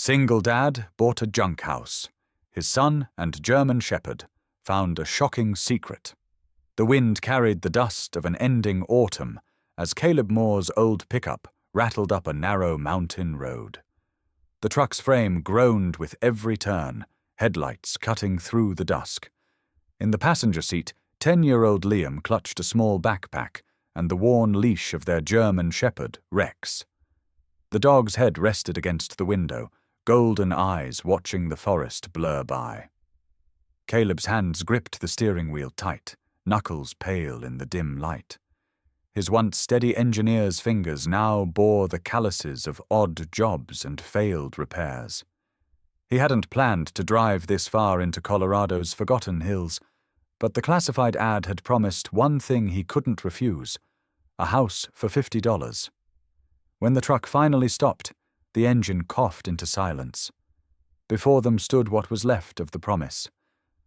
Single dad bought a junk house. His son and German shepherd found a shocking secret. The wind carried the dust of an ending autumn as Caleb Moore's old pickup rattled up a narrow mountain road. The truck's frame groaned with every turn, headlights cutting through the dusk. In the passenger seat, 10-year-old Liam clutched a small backpack and the worn leash of their German shepherd, Rex. The dog's head rested against the window, golden eyes watching the forest blur by. Caleb's hands gripped the steering wheel tight, knuckles pale in the dim light. His once steady engineer's fingers now bore the calluses of odd jobs and failed repairs. He hadn't planned to drive this far into Colorado's forgotten hills, but the classified ad had promised one thing he couldn't refuse: a house for $50. When the truck finally stopped, the engine coughed into silence. Before them stood what was left of the promise.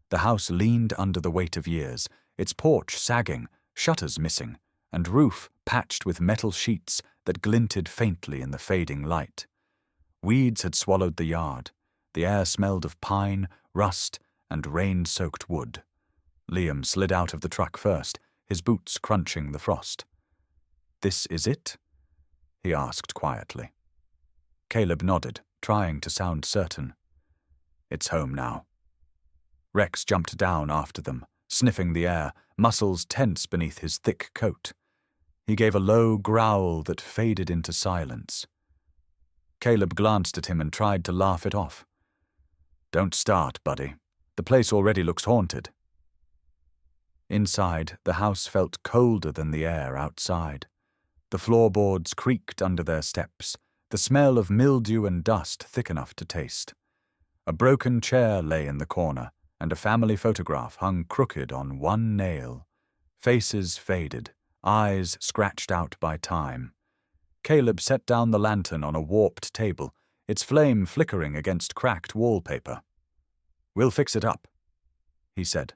The house leaned under the weight of years, its porch sagging, shutters missing, and roof patched with metal sheets that glinted faintly in the fading light. Weeds had swallowed the yard. The air smelled of pine, rust, and rain-soaked wood. Liam slid out of the truck first, his boots crunching the frost. "This is it?" he asked quietly. Caleb nodded, trying to sound certain. "It's home now." Rex jumped down after them, sniffing the air, muscles tense beneath his thick coat. He gave a low growl that faded into silence. Caleb glanced at him and tried to laugh it off. "Don't start, buddy. The place already looks haunted." Inside, the house felt colder than the air outside. The floorboards creaked under their steps, the smell of mildew and dust thick enough to taste. A broken chair lay in the corner, and a family photograph hung crooked on one nail. Faces faded, eyes scratched out by time. Caleb set down the lantern on a warped table, its flame flickering against cracked wallpaper. "We'll fix it up," he said.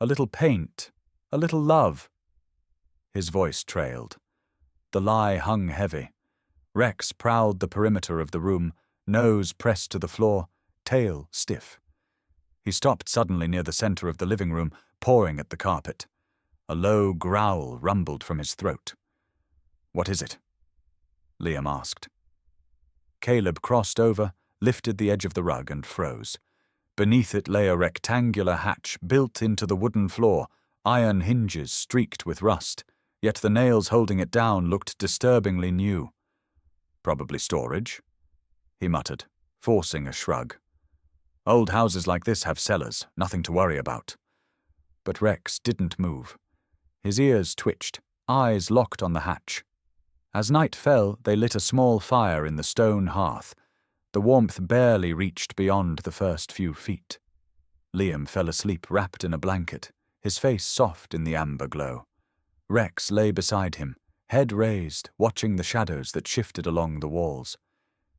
"A little paint, a little love." His voice trailed. The lie hung heavy. Rex prowled the perimeter of the room, nose pressed to the floor, tail stiff. He stopped suddenly near the center of the living room, pawing at the carpet. A low growl rumbled from his throat. "What is it?" Liam asked. Caleb crossed over, lifted the edge of the rug, and froze. Beneath it lay a rectangular hatch built into the wooden floor, iron hinges streaked with rust, yet the nails holding it down looked disturbingly new. "Probably storage," he muttered, forcing a shrug. "Old houses like this have cellars, nothing to worry about." But Rex didn't move. His ears twitched, eyes locked on the hatch. As night fell, they lit a small fire in the stone hearth. The warmth barely reached beyond the first few feet. Liam fell asleep wrapped in a blanket, his face soft in the amber glow. Rex lay beside him, head raised, watching the shadows that shifted along the walls.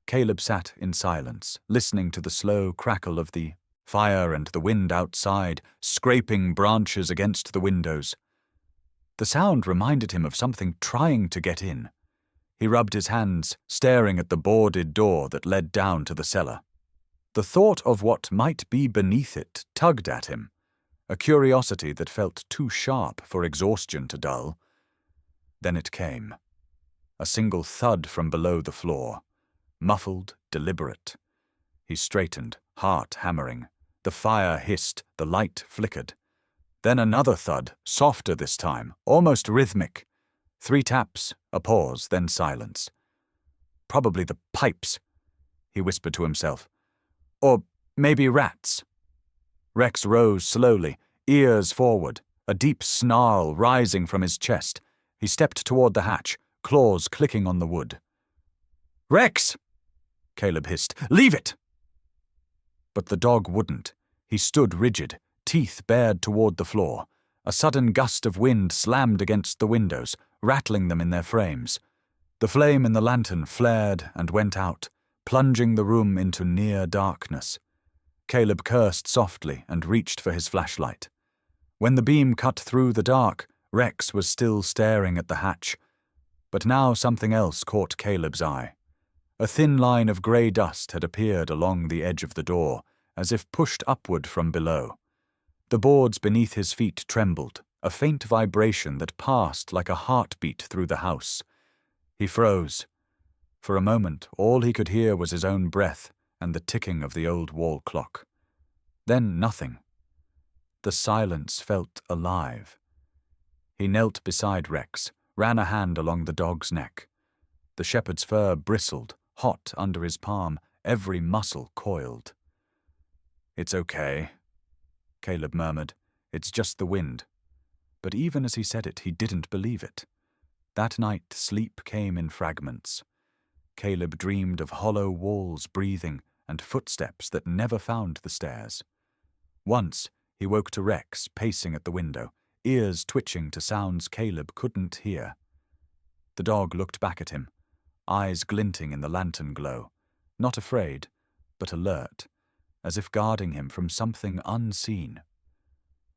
Caleb sat in silence, listening to the slow crackle of the fire and the wind outside, scraping branches against the windows. The sound reminded him of something trying to get in. He rubbed his hands, staring at the boarded door that led down to the cellar. The thought of what might be beneath it tugged at him, a curiosity that felt too sharp for exhaustion to dull. Then it came. A single thud from below the floor. Muffled, deliberate. He straightened, heart hammering. The fire hissed, the light flickered. Then another thud, softer this time, almost rhythmic. 3 taps, a pause, then silence. "Probably the pipes," he whispered to himself. "Or maybe rats." Rex rose slowly, ears forward, a deep snarl rising from his chest. He stepped toward the hatch, claws clicking on the wood. "Rex!" Caleb hissed. "Leave it!" But the dog wouldn't. He stood rigid, teeth bared toward the floor. A sudden gust of wind slammed against the windows, rattling them in their frames. The flame in the lantern flared and went out, plunging the room into near darkness. Caleb cursed softly and reached for his flashlight. When the beam cut through the dark, Rex was still staring at the hatch. But now something else caught Caleb's eye. A thin line of grey dust had appeared along the edge of the door, as if pushed upward from below. The boards beneath his feet trembled, a faint vibration that passed like a heartbeat through the house. He froze. For a moment, all he could hear was his own breath and the ticking of the old wall clock. Then nothing. The silence felt alive. He knelt beside Rex, ran a hand along the dog's neck. The shepherd's fur bristled, hot under his palm, every muscle coiled. "It's okay," Caleb murmured. "It's just the wind." But even as he said it, he didn't believe it. That night, sleep came in fragments. Caleb dreamed of hollow walls breathing and footsteps that never found the stairs. Once, he woke to Rex pacing at the window, ears twitching to sounds Caleb couldn't hear. The dog looked back at him, eyes glinting in the lantern glow, not afraid, but alert, as if guarding him from something unseen.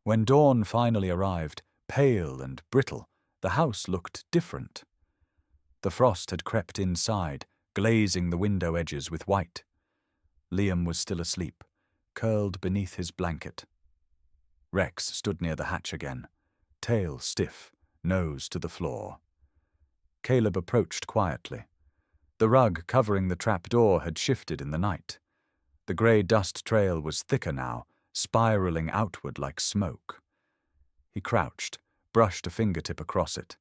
When dawn finally arrived, pale and brittle, the house looked different. The frost had crept inside, glazing the window edges with white. Liam was still asleep, curled beneath his blanket. Rex stood near the hatch again, tail stiff, nose to the floor. Caleb approached quietly. The rug covering the trapdoor had shifted in the night. The grey dust trail was thicker now, spiraling outward like smoke. He crouched, brushed a fingertip across it.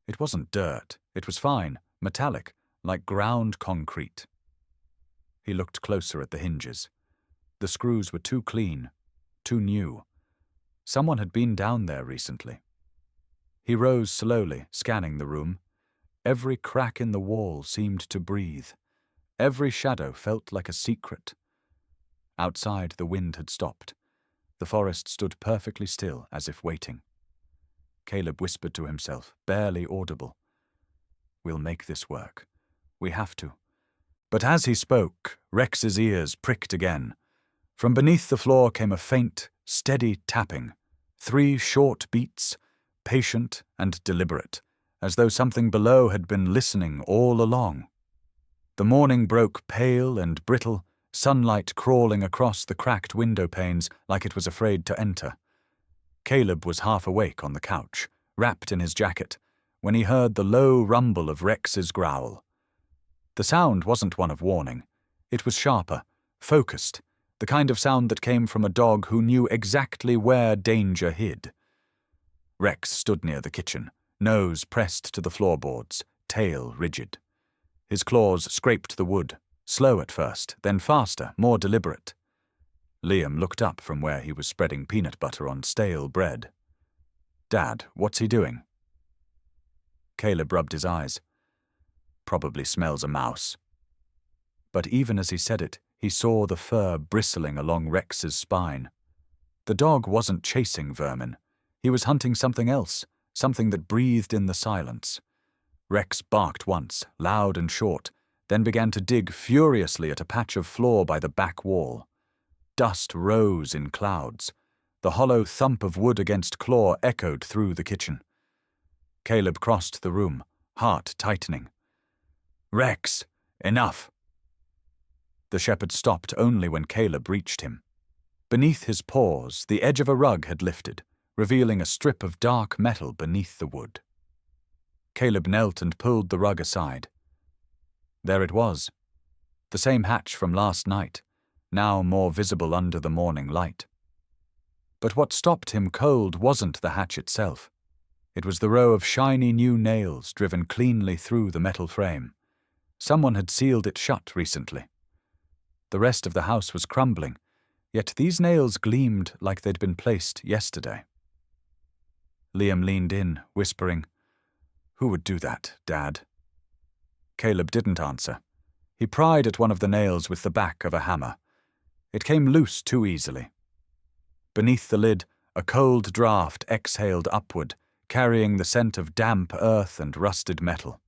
It wasn't dirt, it was fine, metallic, like ground concrete. He looked closer at the hinges. The screws were too clean, too new. Someone had been down there recently. He rose slowly, scanning the room. Every crack in the wall seemed to breathe. Every shadow felt like a secret. Outside, the wind had stopped. The forest stood perfectly still, as if waiting. Caleb whispered to himself, barely audible. "We'll make this work. We have to." But as he spoke, Rex's ears pricked again. From beneath the floor came a faint, steady tapping. 3 short beats, patient and deliberate, as though something below had been listening all along. The morning broke pale and brittle, sunlight crawling across the cracked window panes like it was afraid to enter. Caleb was half awake on the couch, wrapped in his jacket, when he heard the low rumble of Rex's growl. The sound wasn't one of warning. It was sharper, focused, the kind of sound that came from a dog who knew exactly where danger hid. Rex stood near the kitchen, nose pressed to the floorboards, tail rigid. His claws scraped the wood, slow at first, then faster, more deliberate. Liam looked up from where he was spreading peanut butter on stale bread. "Dad, what's he doing?" Caleb rubbed his eyes. "Probably smells a mouse." But even as he said it, he saw the fur bristling along Rex's spine. The dog wasn't chasing vermin. He was hunting something else, something that breathed in the silence. Rex barked once, loud and short, then began to dig furiously at a patch of floor by the back wall. Dust rose in clouds. The hollow thump of wood against claw echoed through the kitchen. Caleb crossed the room, heart tightening. "Rex, enough!" The shepherd stopped only when Caleb reached him. Beneath his paws, the edge of a rug had lifted, revealing a strip of dark metal beneath the wood. Caleb knelt and pulled the rug aside. There it was, the same hatch from last night, now more visible under the morning light. But what stopped him cold wasn't the hatch itself. It was the row of shiny new nails driven cleanly through the metal frame. Someone had sealed it shut recently. The rest of the house was crumbling, yet these nails gleamed like they'd been placed yesterday. Liam leaned in, whispering, "Who would do that, Dad?" Caleb didn't answer. He pried at one of the nails with the back of a hammer. It came loose too easily. Beneath the lid, a cold draught exhaled upward, carrying the scent of damp earth and rusted metal.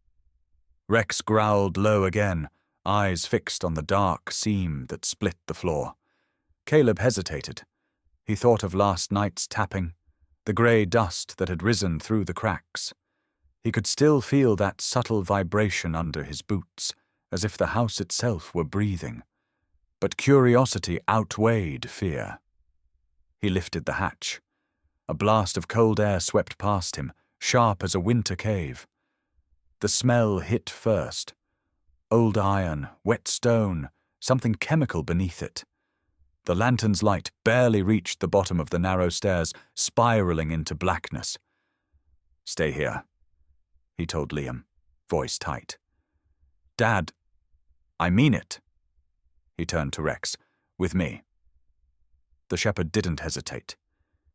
Rex growled low again, eyes fixed on the dark seam that split the floor. Caleb hesitated. He thought of last night's tapping, the grey dust that had risen through the cracks. He could still feel that subtle vibration under his boots, as if the house itself were breathing. But curiosity outweighed fear. He lifted the hatch. A blast of cold air swept past him, sharp as a winter cave. The smell hit first. Old iron, wet stone, something chemical beneath it. The lantern's light barely reached the bottom of the narrow stairs, spiraling into blackness. "Stay here," he told Liam, voice tight. "Dad, I mean it." He turned to Rex. "With me." The shepherd didn't hesitate.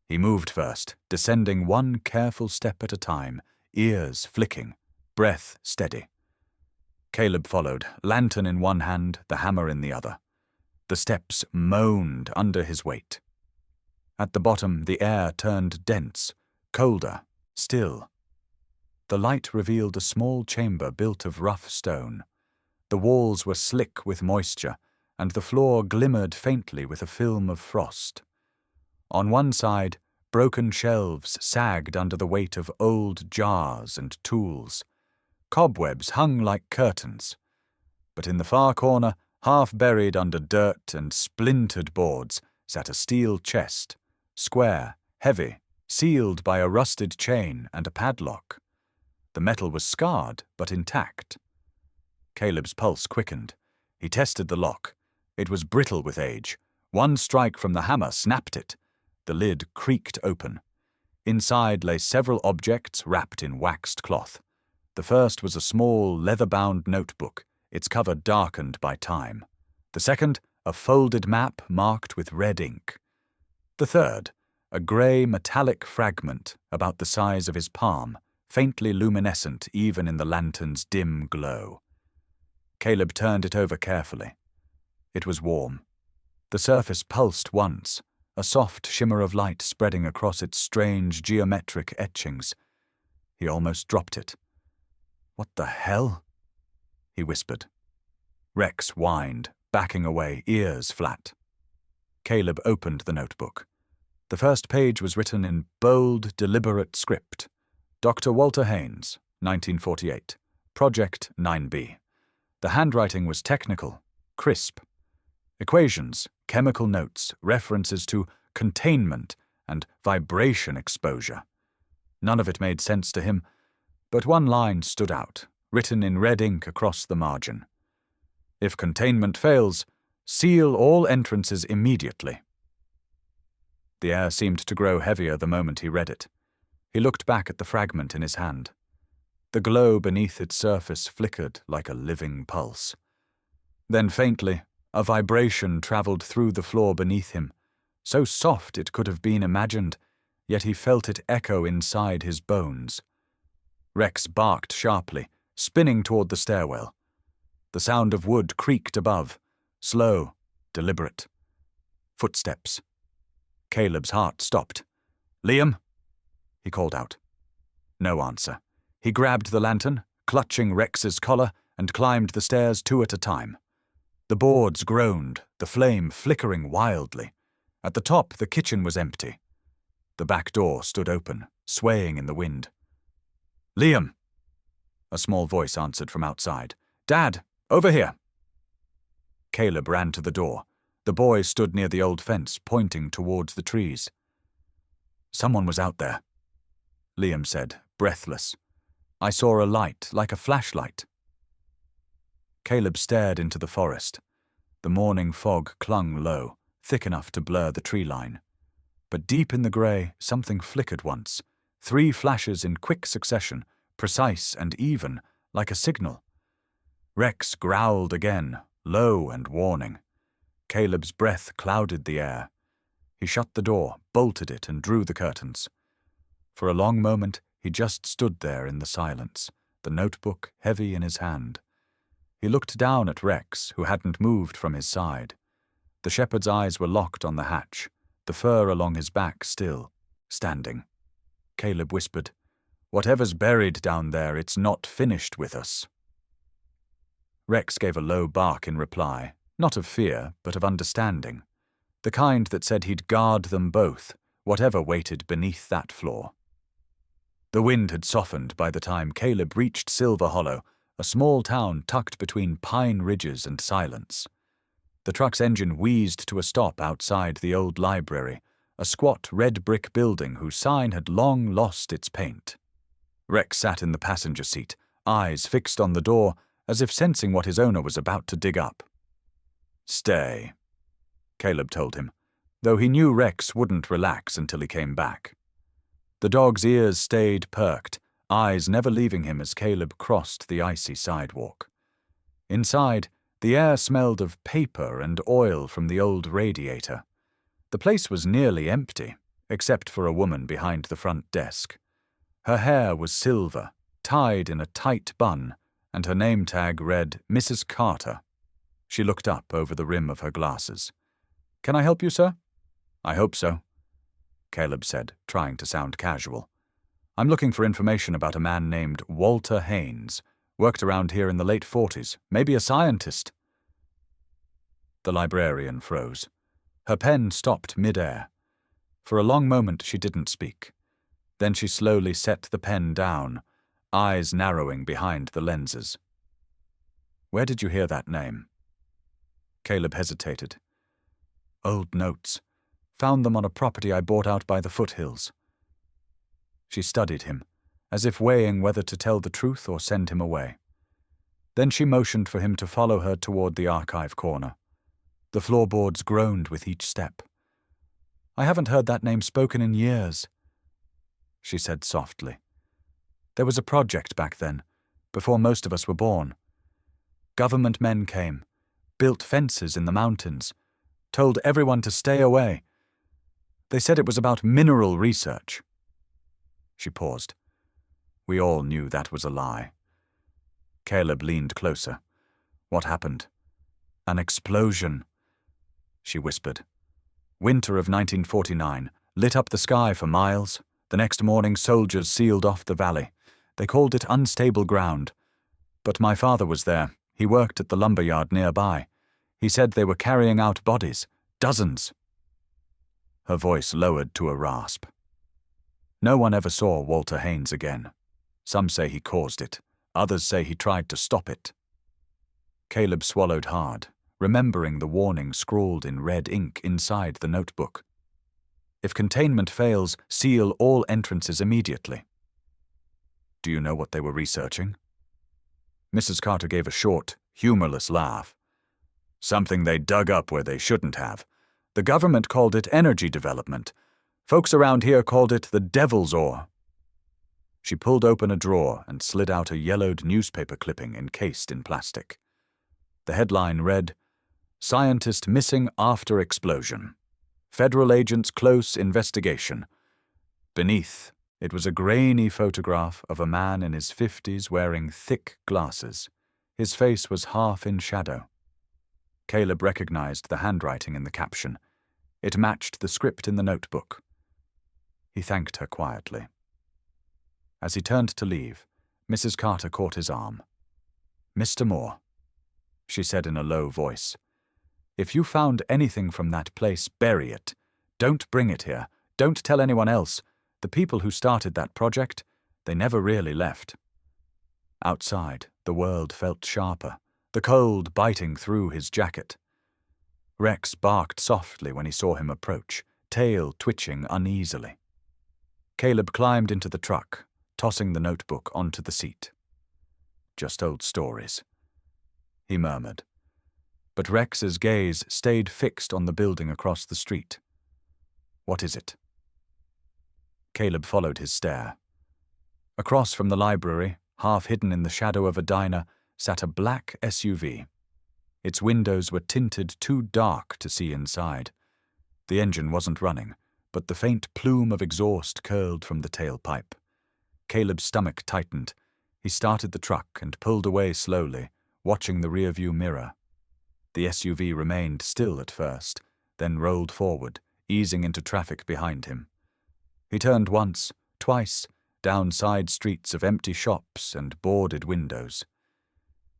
He moved first, descending one careful step at a time, ears flicking, breath steady. Caleb followed, lantern in one hand, the hammer in the other. The steps moaned under his weight. At the bottom, the air turned dense, colder, still. The light revealed a small chamber built of rough stone. The walls were slick with moisture, and the floor glimmered faintly with a film of frost. On one side, broken shelves sagged under the weight of old jars and tools. Cobwebs hung like curtains. But in the far corner, half buried under dirt and splintered boards, sat a steel chest, square, heavy, sealed by a rusted chain and a padlock. The metal was scarred, but intact. Caleb's pulse quickened. He tested the lock. It was brittle with age. One strike from the hammer snapped it. The lid creaked open. Inside lay several objects wrapped in waxed cloth. The first was a small, leather-bound notebook, its cover darkened by time. The second, a folded map marked with red ink. The third, a grey metallic fragment about the size of his palm, faintly luminescent even in the lantern's dim glow. Caleb turned it over carefully. It was warm. The surface pulsed once, a soft shimmer of light spreading across its strange geometric etchings. He almost dropped it. "What the hell?" he whispered. Rex whined, backing away, ears flat. Caleb opened the notebook. The first page was written in bold, deliberate script. Dr. Walter Haynes, 1948. Project 9B. The handwriting was technical, crisp. Equations, chemical notes, references to containment and vibration exposure. None of it made sense to him, but one line stood out, written in red ink across the margin. "If containment fails, seal all entrances immediately." The air seemed to grow heavier the moment he read it. He looked back at the fragment in his hand. The glow beneath its surface flickered like a living pulse. Then faintly, a vibration travelled through the floor beneath him, so soft it could have been imagined, yet he felt it echo inside his bones. Rex barked sharply, spinning toward the stairwell. The sound of wood creaked above, slow, deliberate. Footsteps. Caleb's heart stopped. "Liam?" he called out. No answer. He grabbed the lantern, clutching Rex's collar, and climbed the stairs 2 at a time. The boards groaned, the flame flickering wildly. At the top, the kitchen was empty. The back door stood open, swaying in the wind. "Liam!" A small voice answered from outside. "Dad, over here!" Caleb ran to the door. The boy stood near the old fence, pointing towards the trees. "Someone was out there," Liam said, breathless. "I saw a light, like a flashlight." Caleb stared into the forest. The morning fog clung low, thick enough to blur the tree line. But deep in the grey, something flickered once. 3 flashes in quick succession, precise and even, like a signal. Rex growled again, low and warning. Caleb's breath clouded the air. He shut the door, bolted it, and drew the curtains. For a long moment, he just stood there in the silence, the notebook heavy in his hand. He looked down at Rex, who hadn't moved from his side. The shepherd's eyes were locked on the hatch, the fur along his back still, standing. Caleb whispered, "Whatever's buried down there, it's not finished with us." Rex gave a low bark in reply, not of fear, but of understanding, the kind that said he'd guard them both, whatever waited beneath that floor. The wind had softened by the time Caleb reached Silver Hollow, a small town tucked between pine ridges and silence. The truck's engine wheezed to a stop outside the old library, a squat red brick building whose sign had long lost its paint. Rex sat in the passenger seat, eyes fixed on the door, as if sensing what his owner was about to dig up. "Stay," Caleb told him, though he knew Rex wouldn't relax until he came back. The dog's ears stayed perked, eyes never leaving him as Caleb crossed the icy sidewalk. Inside, the air smelled of paper and oil from the old radiator. The place was nearly empty, except for a woman behind the front desk. Her hair was silver, tied in a tight bun, and her name tag read Mrs. Carter. She looked up over the rim of her glasses. "Can I help you, sir?" "I hope so," Caleb said, trying to sound casual. "I'm looking for information about a man named Walter Haynes. Worked around here in the late 40s, maybe a scientist." The librarian froze. Her pen stopped mid-air. For a long moment she didn't speak. Then she slowly set the pen down, eyes narrowing behind the lenses. "Where did you hear that name?" Caleb hesitated. "Old notes. Found them on a property I bought out by the foothills." She studied him, as if weighing whether to tell the truth or send him away. Then she motioned for him to follow her toward the archive corner. The floorboards groaned with each step. "I haven't heard that name spoken in years," she said softly. "There was a project back then, before most of us were born. Government men came, built fences in the mountains, told everyone to stay away. They said it was about mineral research." She paused. We all knew that was a lie. Caleb leaned closer. "What happened?" "An explosion," she whispered. "Winter of 1949, lit up the sky for miles. The next morning soldiers sealed off the valley. They called it unstable ground. But my father was there. He worked at the lumberyard nearby. He said they were carrying out bodies. Dozens." Her voice lowered to a rasp. "No one ever saw Walter Haynes again. Some say he caused it. Others say he tried to stop it." Caleb swallowed hard, remembering the warning scrawled in red ink inside the notebook. "If containment fails, seal all entrances immediately." "Do you know what they were researching?" Mrs. Carter gave a short, humorless laugh. "Something they dug up where they shouldn't have. The government called it energy development. Folks around here called it the devil's ore." She pulled open a drawer and slid out a yellowed newspaper clipping encased in plastic. The headline read, "Scientist missing after explosion. Federal agents close investigation." Beneath, it was a grainy photograph of a man in his 50s wearing thick glasses. His face was half in shadow. Caleb recognized the handwriting in the caption. It matched the script in the notebook. He thanked her quietly. As he turned to leave, Mrs. Carter caught his arm. "Mr. Moore," she said in a low voice, "if you found anything from that place, bury it. Don't bring it here. Don't tell anyone else. The people who started that project, they never really left." Outside, the world felt sharper, the cold biting through his jacket. Rex barked softly when he saw him approach, tail twitching uneasily. Caleb climbed into the truck, tossing the notebook onto the seat. "Just old stories," he murmured. But Rex's gaze stayed fixed on the building across the street. "What is it?" Caleb followed his stare. Across from the library, half hidden in the shadow of a diner, sat a black SUV. Its windows were tinted too dark to see inside. The engine wasn't running, but the faint plume of exhaust curled from the tailpipe. Caleb's stomach tightened. He started the truck and pulled away slowly, watching the rearview mirror. The SUV remained still at first, then rolled forward, easing into traffic behind him. He turned once, twice, down side streets of empty shops and boarded windows.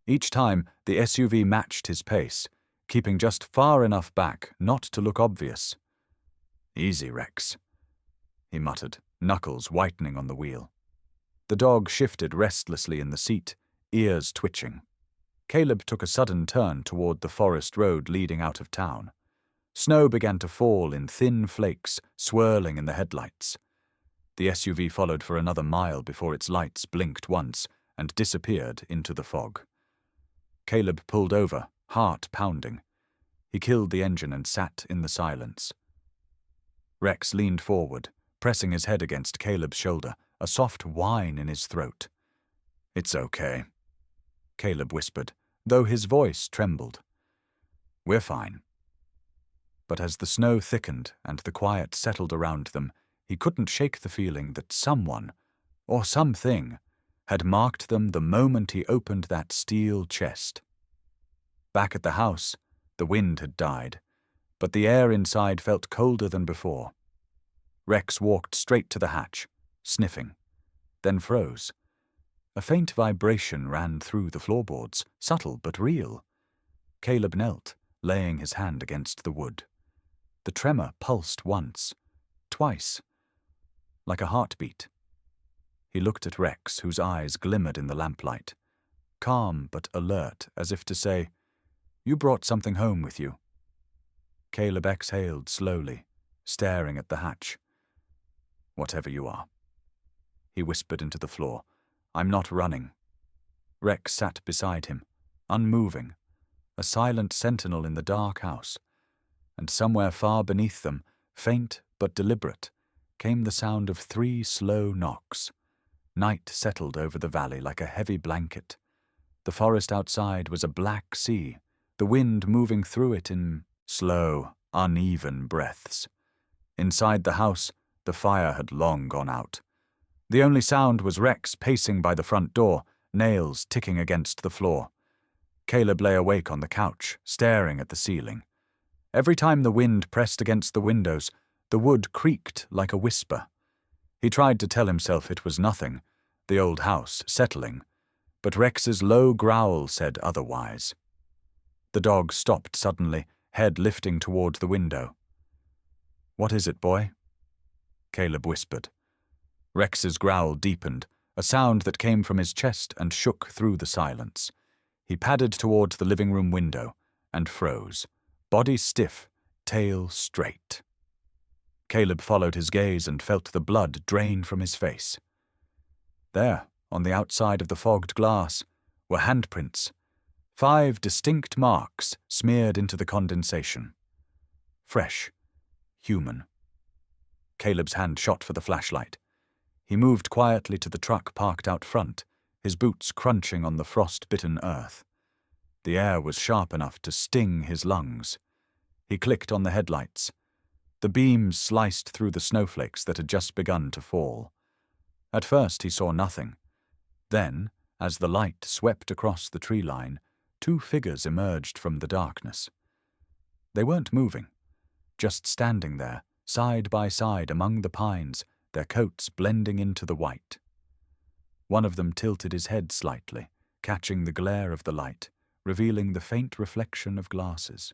Each time, the SUV matched his pace, keeping just far enough back not to look obvious. "Easy, Rex," he muttered, knuckles whitening on the wheel. The dog shifted restlessly in the seat, ears twitching. Caleb took a sudden turn toward the forest road leading out of town. Snow began to fall in thin flakes, swirling in the headlights. The SUV followed for another mile before its lights blinked once and disappeared into the fog. Caleb pulled over, heart pounding. He killed the engine and sat in the silence. Rex leaned forward, pressing his head against Caleb's shoulder, a soft whine in his throat. "It's okay," Caleb whispered, though his voice trembled. "We're fine." But as the snow thickened and the quiet settled around them, he couldn't shake the feeling that someone, or something, had marked them the moment he opened that steel chest. Back at the house, the wind had died, but the air inside felt colder than before. Rex walked straight to the hatch, sniffing, then froze. A faint vibration ran through the floorboards, subtle but real. Caleb knelt, laying his hand against the wood. The tremor pulsed once, twice, like a heartbeat. He looked at Rex, whose eyes glimmered in the lamplight, calm but alert, as if to say, "You brought something home with you." Caleb exhaled slowly, staring at the hatch. "Whatever you are," he whispered into the floor. "I'm not running." Rex sat beside him, unmoving, a silent sentinel in the dark house, and somewhere far beneath them, faint but deliberate, came the sound of 3 slow knocks. Night settled over the valley like a heavy blanket. The forest outside was a black sea, the wind moving through it in slow, uneven breaths. Inside the house, the fire had long gone out. The only sound was Rex pacing by the front door, nails ticking against the floor. Caleb lay awake on the couch, staring at the ceiling. Every time the wind pressed against the windows, the wood creaked like a whisper. He tried to tell himself it was nothing, the old house settling, but Rex's low growl said otherwise. The dog stopped suddenly, head lifting toward the window. "What is it, boy?" Caleb whispered. Rex's growl deepened, a sound that came from his chest and shook through the silence. He padded towards the living room window and froze, body stiff, tail straight. Caleb followed his gaze and felt the blood drain from his face. There, on the outside of the fogged glass, were handprints, 5 distinct marks smeared into the condensation. Fresh, human. Caleb's hand shot for the flashlight. He moved quietly to the truck parked out front, his boots crunching on the frost-bitten earth. The air was sharp enough to sting his lungs. He clicked on the headlights. The beams sliced through the snowflakes that had just begun to fall. At first he saw nothing. Then, as the light swept across the tree line, 2 figures emerged from the darkness. They weren't moving, just standing there, side by side among the pines, their coats blending into the white. One of them tilted his head slightly, catching the glare of the light, revealing the faint reflection of glasses.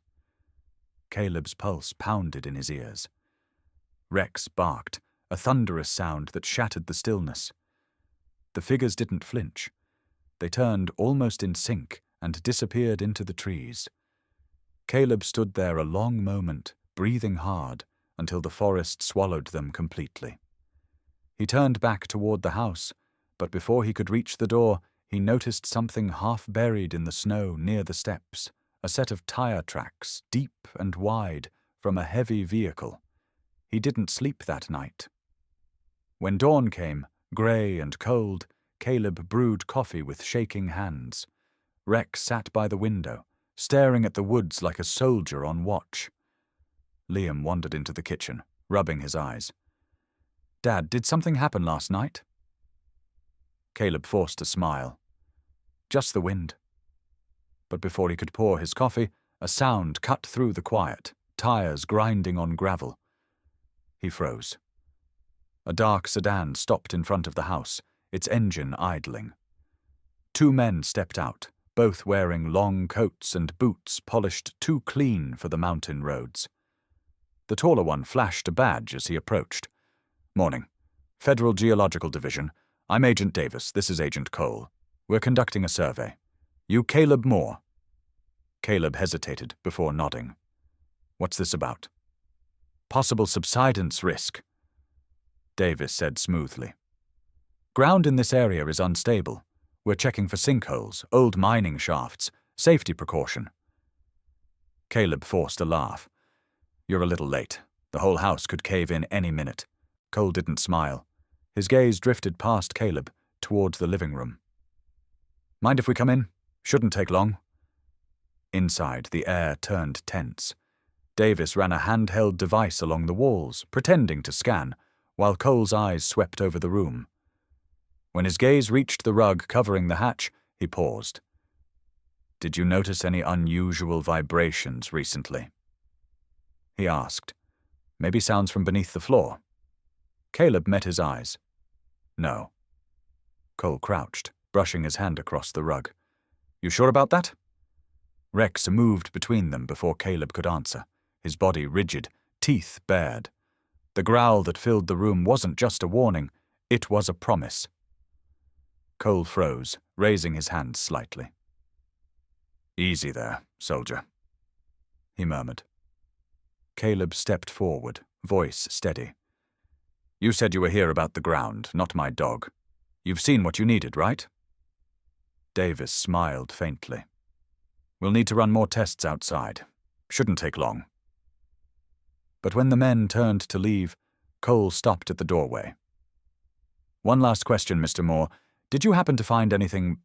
Caleb's pulse pounded in his ears. Rex barked, a thunderous sound that shattered the stillness. The figures didn't flinch. They turned almost in sync and disappeared into the trees. Caleb stood there a long moment, breathing hard, until the forest swallowed them completely. He turned back toward the house, but before he could reach the door, he noticed something half buried in the snow near the steps, a set of tire tracks, deep and wide, from a heavy vehicle. He didn't sleep that night. When dawn came, grey and cold, Caleb brewed coffee with shaking hands. Rex sat by the window, staring at the woods like a soldier on watch. Liam wandered into the kitchen, rubbing his eyes. "Dad, did something happen last night?" Caleb forced a smile. "Just the wind." But before he could pour his coffee, a sound cut through the quiet, tires grinding on gravel. He froze. A dark sedan stopped in front of the house, its engine idling. 2 men stepped out, both wearing long coats and boots polished too clean for the mountain roads. The taller one flashed a badge as he approached. "Morning. Federal Geological Division. I'm Agent Davis. This is Agent Cole." We're conducting a survey. You Caleb Moore?" Caleb hesitated before nodding. "What's this about?" "Possible subsidence risk," Davis said smoothly. "Ground in this area is unstable. We're checking for sinkholes, old mining shafts, safety precaution." Caleb forced a laugh. "You're a little late. The whole house could cave in any minute." Cole didn't smile. His gaze drifted past Caleb, toward the living room. "Mind if we come in? Shouldn't take long." Inside, the air turned tense. Davis ran a handheld device along the walls, pretending to scan, while Cole's eyes swept over the room. When his gaze reached the rug covering the hatch, he paused. "Did you notice any unusual vibrations recently?" he asked. "Maybe sounds from beneath the floor." Caleb met his eyes. "No." Cole crouched, brushing his hand across the rug. "You sure about that?" Rex moved between them before Caleb could answer, his body rigid, teeth bared. The growl that filled the room wasn't just a warning, it was a promise. Cole froze, raising his hands slightly. "Easy there, soldier," he murmured. Caleb stepped forward, voice steady. "You said you were here about the ground, not my dog. You've seen what you needed, right?" Davis smiled faintly. "We'll need to run more tests outside. Shouldn't take long." But when the men turned to leave, Cole stopped at the doorway. "One last question, Mr. Moore. Did you happen to find anything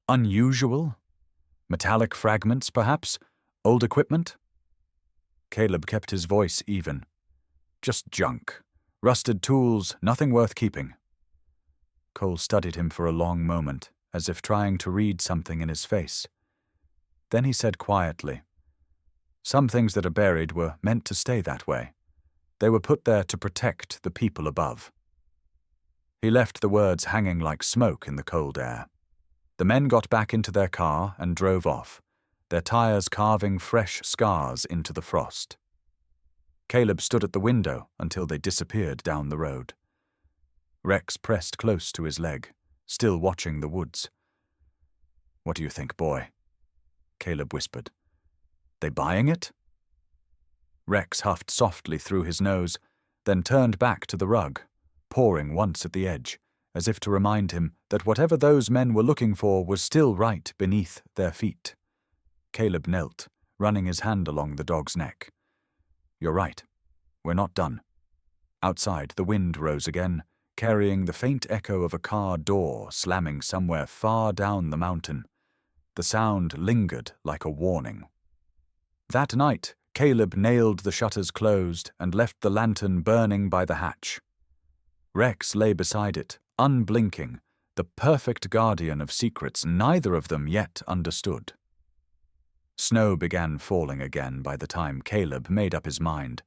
unusual? Metallic fragments, perhaps? Old equipment?" Caleb kept his voice even. "Just junk. Rusted tools, nothing worth keeping." Cole studied him for a long moment, as if trying to read something in his face. Then he said quietly, "Some things that are buried were meant to stay that way. They were put there to protect the people above." He left the words hanging like smoke in the cold air. The men got back into their car and drove off, their tires carving fresh scars into the frost. Caleb stood at the window until they disappeared down the road. Rex pressed close to his leg, still watching the woods. "What do you think, boy?" Caleb whispered. "They buying it?" Rex huffed softly through his nose, then turned back to the rug, pawing once at the edge, as if to remind him that whatever those men were looking for was still right beneath their feet. Caleb knelt, running his hand along the dog's neck. "You're right. We're not done." Outside, the wind rose again, carrying the faint echo of a car door slamming somewhere far down the mountain. The sound lingered like a warning. That night, Caleb nailed the shutters closed and left the lantern burning by the hatch. Rex lay beside it, unblinking, the perfect guardian of secrets neither of them yet understood. Snow began falling again by the time Caleb made up his mind.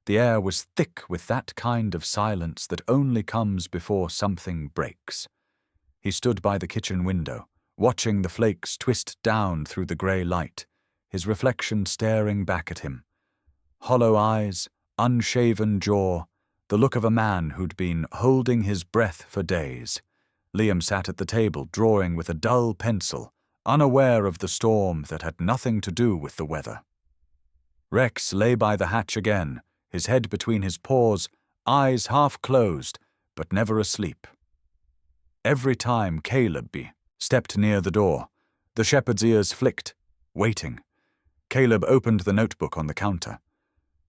The air was thick with that kind of silence that only comes before something breaks. He stood by the kitchen window, watching the flakes twist down through the grey light, his reflection staring back at him. Hollow eyes, unshaven jaw, the look of a man who'd been holding his breath for days. Liam sat at the table drawing with a dull pencil, unaware of the storm that had nothing to do with the weather. Rex lay by the hatch again, his head between his paws, eyes half closed, but never asleep. Every time Caleb stepped near the door, the shepherd's ears flicked, waiting. Caleb opened the notebook on the counter.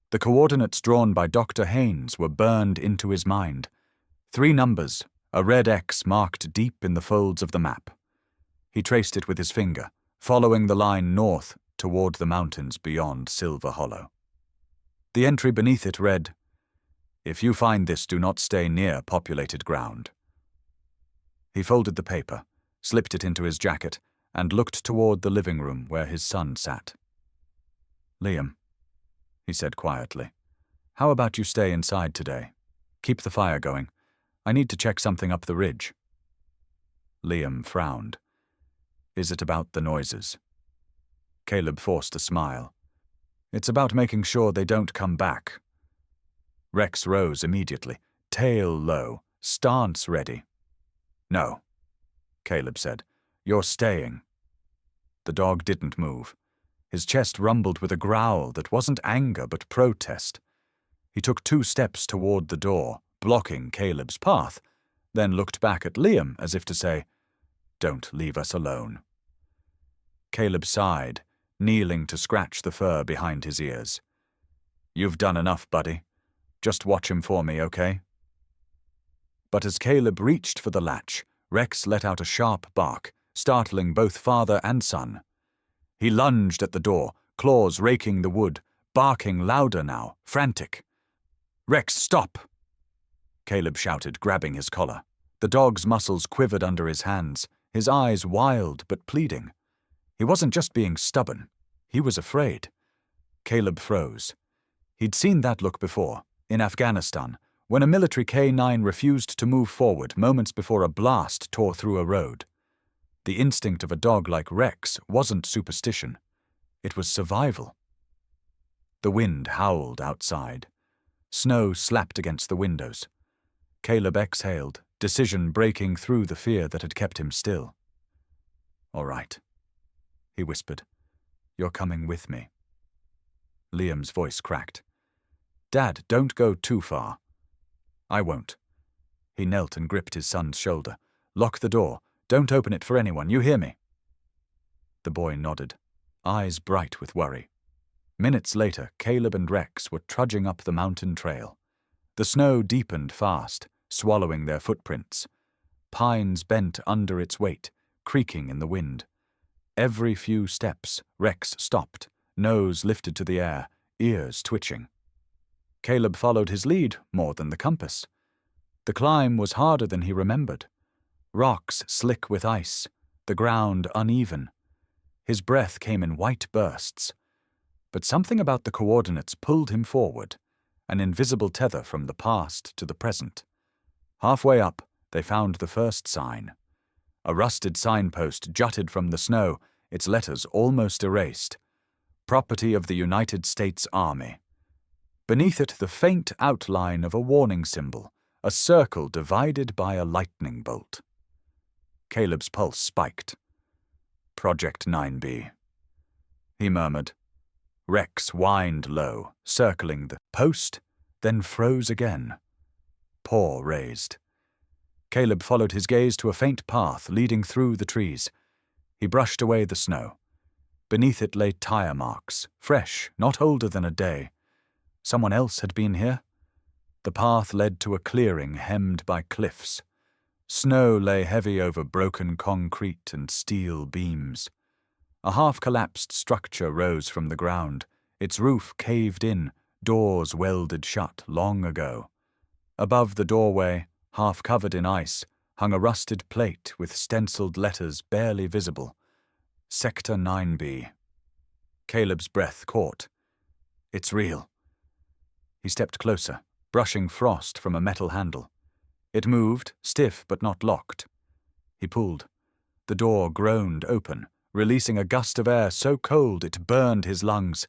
The coordinates drawn by Dr. Haynes were burned into his mind. 3 numbers, a red X marked deep in the folds of the map. He traced it with his finger, following the line north toward the mountains beyond Silver Hollow. The entry beneath it read, "If you find this, do not stay near populated ground." He folded the paper, slipped it into his jacket, and looked toward the living room where his son sat. "Liam," he said quietly, "how about you stay inside today? Keep the fire going. I need to check something up the ridge." Liam frowned. "Is it about the noises?" Caleb forced a smile. "It's about making sure they don't come back." Rex rose immediately, tail low, stance ready. "No." Caleb said. "You're staying." The dog didn't move. His chest rumbled with a growl that wasn't anger but protest. He took 2 steps toward the door, blocking Caleb's path, then looked back at Liam as if to say, "Don't leave us alone." Caleb sighed, kneeling to scratch the fur behind his ears. "You've done enough, buddy. Just watch him for me, okay?" But as Caleb reached for the latch, Rex let out a sharp bark, startling both father and son. He lunged at the door, claws raking the wood, barking louder now, frantic. "Rex, stop!" Caleb shouted, grabbing his collar. The dog's muscles quivered under his hands, his eyes wild but pleading. He wasn't just being stubborn. He was afraid. Caleb froze. He'd seen that look before, in Afghanistan, when a military K-9 refused to move forward moments before a blast tore through a road. The instinct of a dog like Rex wasn't superstition. It was survival. The wind howled outside. Snow slapped against the windows. Caleb exhaled, decision breaking through the fear that had kept him still. "All right," he whispered. "You're coming with me." Liam's voice cracked. "Dad, don't go too far." "I won't." He knelt and gripped his son's shoulder. "Lock the door. Don't open it for anyone, you hear me?" The boy nodded, eyes bright with worry. Minutes later, Caleb and Rex were trudging up the mountain trail. The snow deepened fast, swallowing their footprints. Pines bent under its weight, creaking in the wind. Every few steps, Rex stopped, nose lifted to the air, ears twitching. Caleb followed his lead more than the compass. The climb was harder than he remembered. Rocks slick with ice, the ground uneven. His breath came in white bursts. But something about the coordinates pulled him forward, an invisible tether from the past to the present. Halfway up, they found the first sign. A rusted signpost jutted from the snow, its letters almost erased. Property of the United States Army. Beneath it, the faint outline of a warning symbol, a circle divided by a lightning bolt. Caleb's pulse spiked. "Project 9B. He murmured. Rex whined low, circling the post, then froze again. Paw raised. Caleb followed his gaze to a faint path leading through the trees. He brushed away the snow. Beneath it lay tire marks, fresh, not older than a day. Someone else had been here? The path led to a clearing hemmed by cliffs. Snow lay heavy over broken concrete and steel beams. A half-collapsed structure rose from the ground, its roof caved in, doors welded shut long ago. Above the doorway, half covered in ice, hung a rusted plate with stenciled letters barely visible. Sector 9B. Caleb's breath caught. "It's real." He stepped closer, brushing frost from a metal handle. It moved, stiff but not locked. He pulled. The door groaned open, releasing a gust of air so cold it burned his lungs.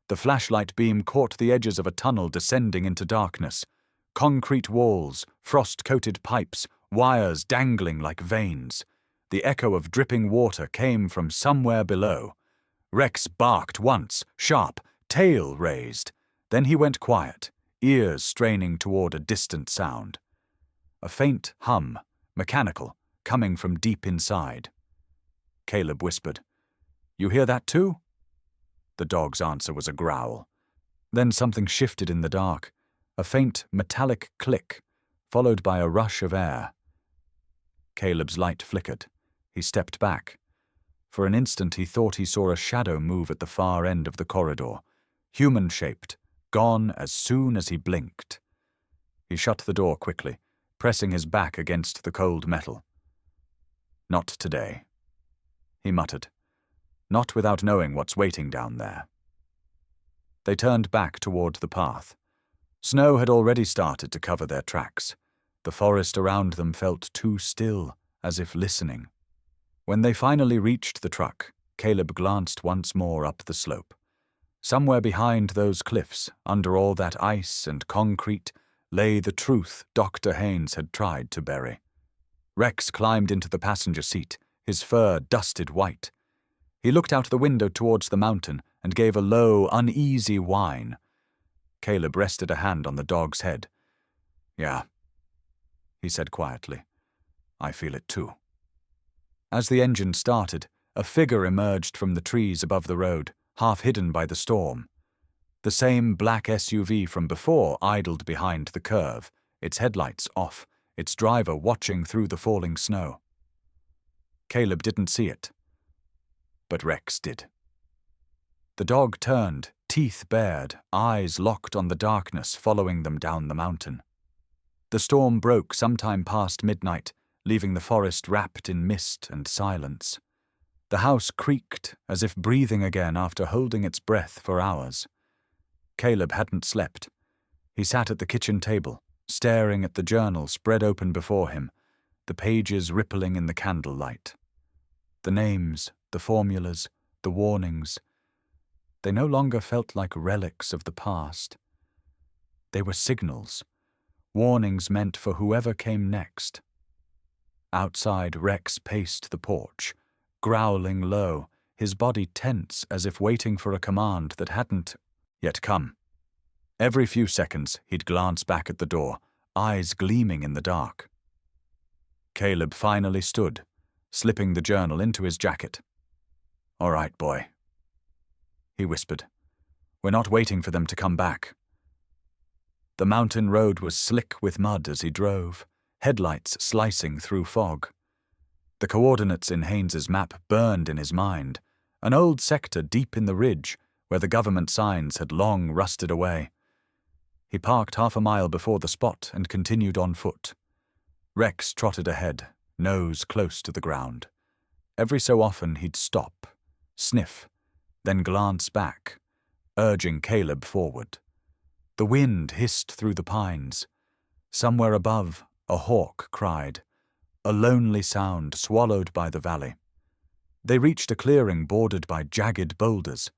The flashlight beam caught the edges of a tunnel descending into darkness. Concrete walls, frost-coated pipes, wires dangling like veins. The echo of dripping water came from somewhere below. Rex barked once, sharp, tail raised. Then he went quiet, ears straining toward a distant sound. A faint hum, mechanical, coming from deep inside. Caleb whispered, "You hear that too?" The dog's answer was a growl. Then something shifted in the dark, a faint metallic click, followed by a rush of air. Caleb's light flickered. He stepped back. For an instant he thought he saw a shadow move at the far end of the corridor, human-shaped, gone as soon as he blinked. He shut the door quickly, pressing his back against the cold metal. "Not today," he muttered, "not without knowing what's waiting down there." They turned back toward the path. Snow had already started to cover their tracks. The forest around them felt too still, as if listening. When they finally reached the truck, Caleb glanced once more up the slope. Somewhere behind those cliffs, under all that ice and concrete, lay the truth Dr. Haynes had tried to bury. Rex climbed into the passenger seat, his fur dusted white. He looked out the window towards the mountain and gave a low, uneasy whine. Caleb rested a hand on the dog's head. "Yeah," he said quietly. "I feel it too." As the engine started, a figure emerged from the trees above the road, half hidden by the storm. The same black SUV from before idled behind the curve, its headlights off, its driver watching through the falling snow. Caleb didn't see it, but Rex did. The dog turned, teeth bared, eyes locked on the darkness following them down the mountain. The storm broke sometime past midnight, leaving the forest wrapped in mist and silence. The house creaked, as if breathing again after holding its breath for hours. Caleb hadn't slept. He sat at the kitchen table, staring at the journal spread open before him, the pages rippling in the candlelight. The names, the formulas, the warnings. They no longer felt like relics of the past. They were signals, warnings meant for whoever came next. Outside, Rex paced the porch, growling low, his body tense as if waiting for a command that hadn't yet come. Every few seconds, he'd glance back at the door, eyes gleaming in the dark. Caleb finally stood, slipping the journal into his jacket. "All right, boy," he whispered. "We're not waiting for them to come back." The mountain road was slick with mud as he drove, headlights slicing through fog. The coordinates in Haynes's map burned in his mind, an old sector deep in the ridge where the government signs had long rusted away. He parked half a mile before the spot and continued on foot. Rex trotted ahead, nose close to the ground. Every so often he'd stop, sniff, then glance back, urging Caleb forward. The wind hissed through the pines. Somewhere above, a hawk cried, a lonely sound swallowed by the valley. They reached a clearing bordered by jagged boulders.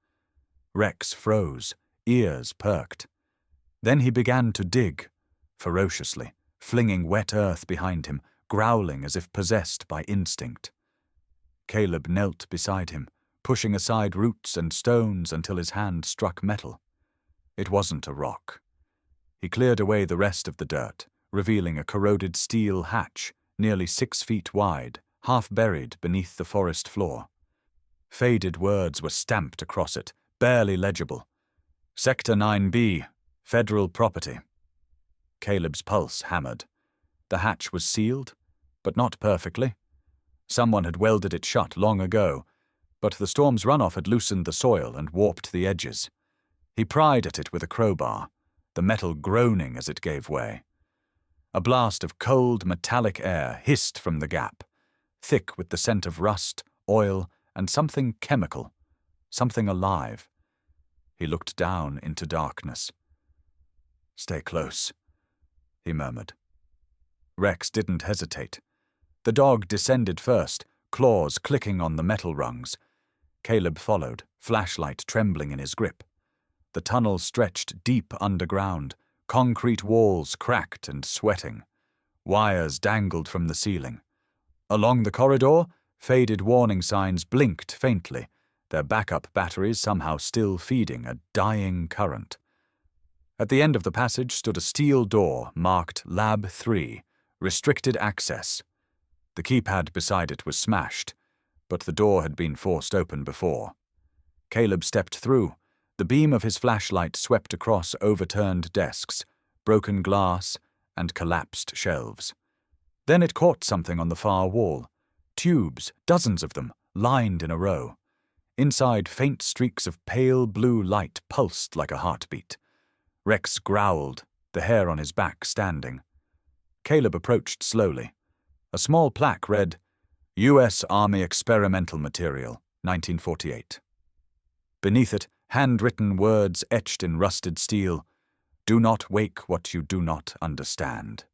Rex froze, ears perked. Then he began to dig, ferociously, flinging wet earth behind him, growling as if possessed by instinct. Caleb knelt beside him, pushing aside roots and stones until his hand struck metal. It wasn't a rock. He cleared away the rest of the dirt, revealing a corroded steel hatch, nearly 6 feet wide, half buried beneath the forest floor. Faded words were stamped across it, barely legible. "Sector 9B, federal property." Caleb's pulse hammered. The hatch was sealed, but not perfectly. Someone had welded it shut long ago, but the storm's runoff had loosened the soil and warped the edges. He pried at it with a crowbar, the metal groaning as it gave way. A blast of cold, metallic air hissed from the gap, thick with the scent of rust, oil, and something chemical, something alive. He looked down into darkness. "Stay close," he murmured. Rex didn't hesitate. The dog descended first, claws clicking on the metal rungs. Caleb followed, flashlight trembling in his grip. The tunnel stretched deep underground, concrete walls cracked and sweating. Wires dangled from the ceiling. Along the corridor, faded warning signs blinked faintly, their backup batteries somehow still feeding a dying current. At the end of the passage stood a steel door marked Lab 3, restricted access. The keypad beside it was smashed, but the door had been forced open before. Caleb stepped through. The beam of his flashlight swept across overturned desks, broken glass, and collapsed shelves. Then it caught something on the far wall. Tubes, dozens of them, lined in a row. Inside, faint streaks of pale blue light pulsed like a heartbeat. Rex growled, the hair on his back standing. Caleb approached slowly. A small plaque read, U.S. Army Experimental Material, 1948. Beneath it, handwritten words etched in rusted steel, "Do not wake what you do not understand."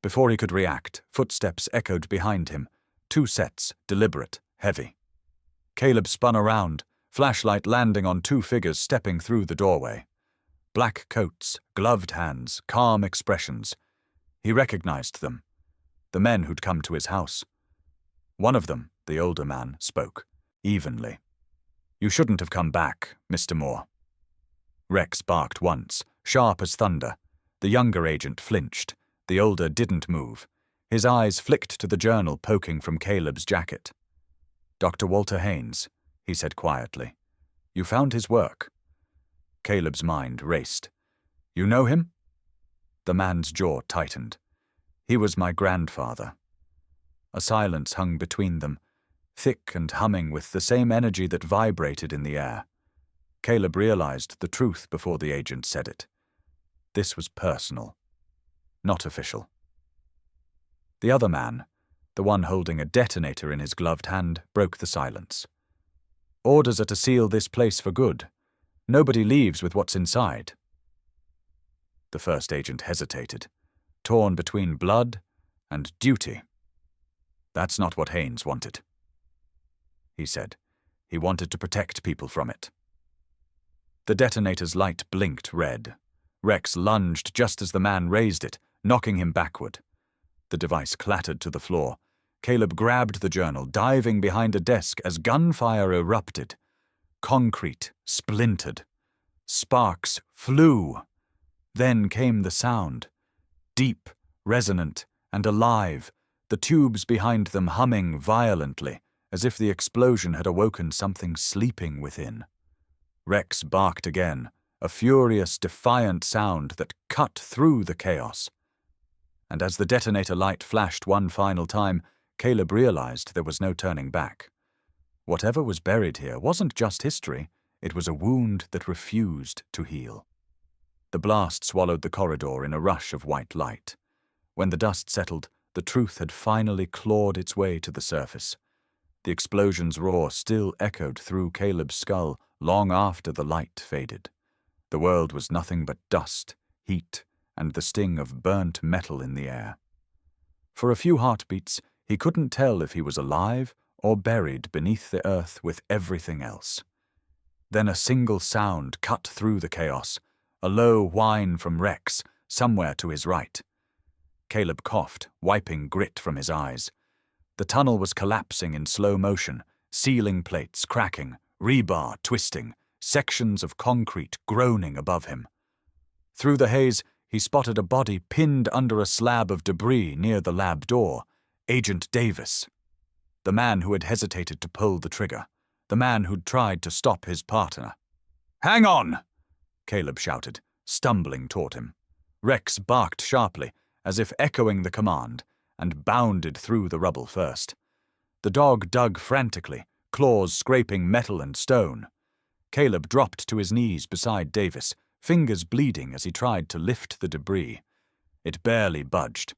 Before he could react, footsteps echoed behind him, 2 sets, deliberate, heavy. Caleb spun around, flashlight landing on 2 figures stepping through the doorway. Black coats, gloved hands, calm expressions. He recognized them. the men who'd come to his house. One of them, the older man, spoke, evenly. "You shouldn't have come back, Mr. Moore." Rex barked once, sharp as thunder. The younger agent flinched. The older didn't move. His eyes flicked to the journal poking from Caleb's jacket. "Dr. Walter Haynes," he said quietly. "You found his work." Caleb's mind raced. "You know him?" The man's jaw tightened. "He was my grandfather." A silence hung between them, thick and humming with the same energy that vibrated in the air. Caleb realized the truth before the agent said it. This was personal, not official. The other man, the one holding a detonator in his gloved hand, broke the silence. "Orders are to seal this place for good. Nobody leaves with what's inside." The first agent hesitated, torn between blood and duty. "That's not what Haynes wanted," he said. "He wanted to protect people from it." The detonator's light blinked red. Rex lunged just as the man raised it, knocking him backward. The device clattered to the floor. Caleb grabbed the journal, diving behind a desk as gunfire erupted. Concrete splintered. Sparks flew. Then came the sound. Deep, resonant, and alive, the tubes behind them humming violently, as if the explosion had awoken something sleeping within. Rex barked again, a furious, defiant sound that cut through the chaos. And as the detonator light flashed one final time, Caleb realized there was no turning back. Whatever was buried here wasn't just history, it was a wound that refused to heal. The blast swallowed the corridor in a rush of white light. When the dust settled, the truth had finally clawed its way to the surface. The explosion's roar still echoed through Caleb's skull long after the light faded. The world was nothing but dust, heat, and the sting of burnt metal in the air. For a few heartbeats, he couldn't tell if he was alive or buried beneath the earth with everything else. Then a single sound cut through the chaos, a low whine from Rex, somewhere to his right. Caleb coughed, wiping grit from his eyes. The tunnel was collapsing in slow motion, ceiling plates cracking, rebar twisting, sections of concrete groaning above him. Through the haze, he spotted a body pinned under a slab of debris near the lab door. Agent Davis. The man who had hesitated to pull the trigger. The man who'd tried to stop his partner. "Hang on!" Caleb shouted, stumbling toward him. Rex barked sharply, as if echoing the command, and bounded through the rubble first. The dog dug frantically, claws scraping metal and stone. Caleb dropped to his knees beside Davis, fingers bleeding as he tried to lift the debris. It barely budged.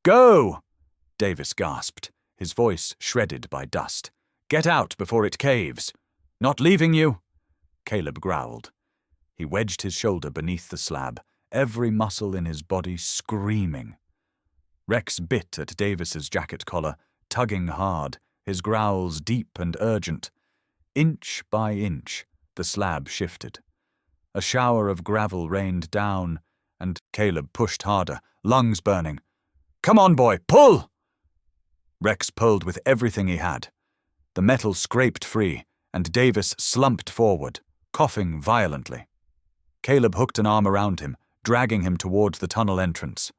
"Go!" Davis gasped, his voice shredded by dust. "Get out before it caves." "Not leaving you," Caleb growled. He wedged his shoulder beneath the slab, every muscle in his body screaming. Rex bit at Davis's jacket collar, tugging hard, his growls deep and urgent. Inch by inch, the slab shifted. A shower of gravel rained down, and Caleb pushed harder, lungs burning. "Come on, boy, pull!" Rex pulled with everything he had. The metal scraped free, and Davis slumped forward, coughing violently. Caleb hooked an arm around him, dragging him toward the tunnel entrance.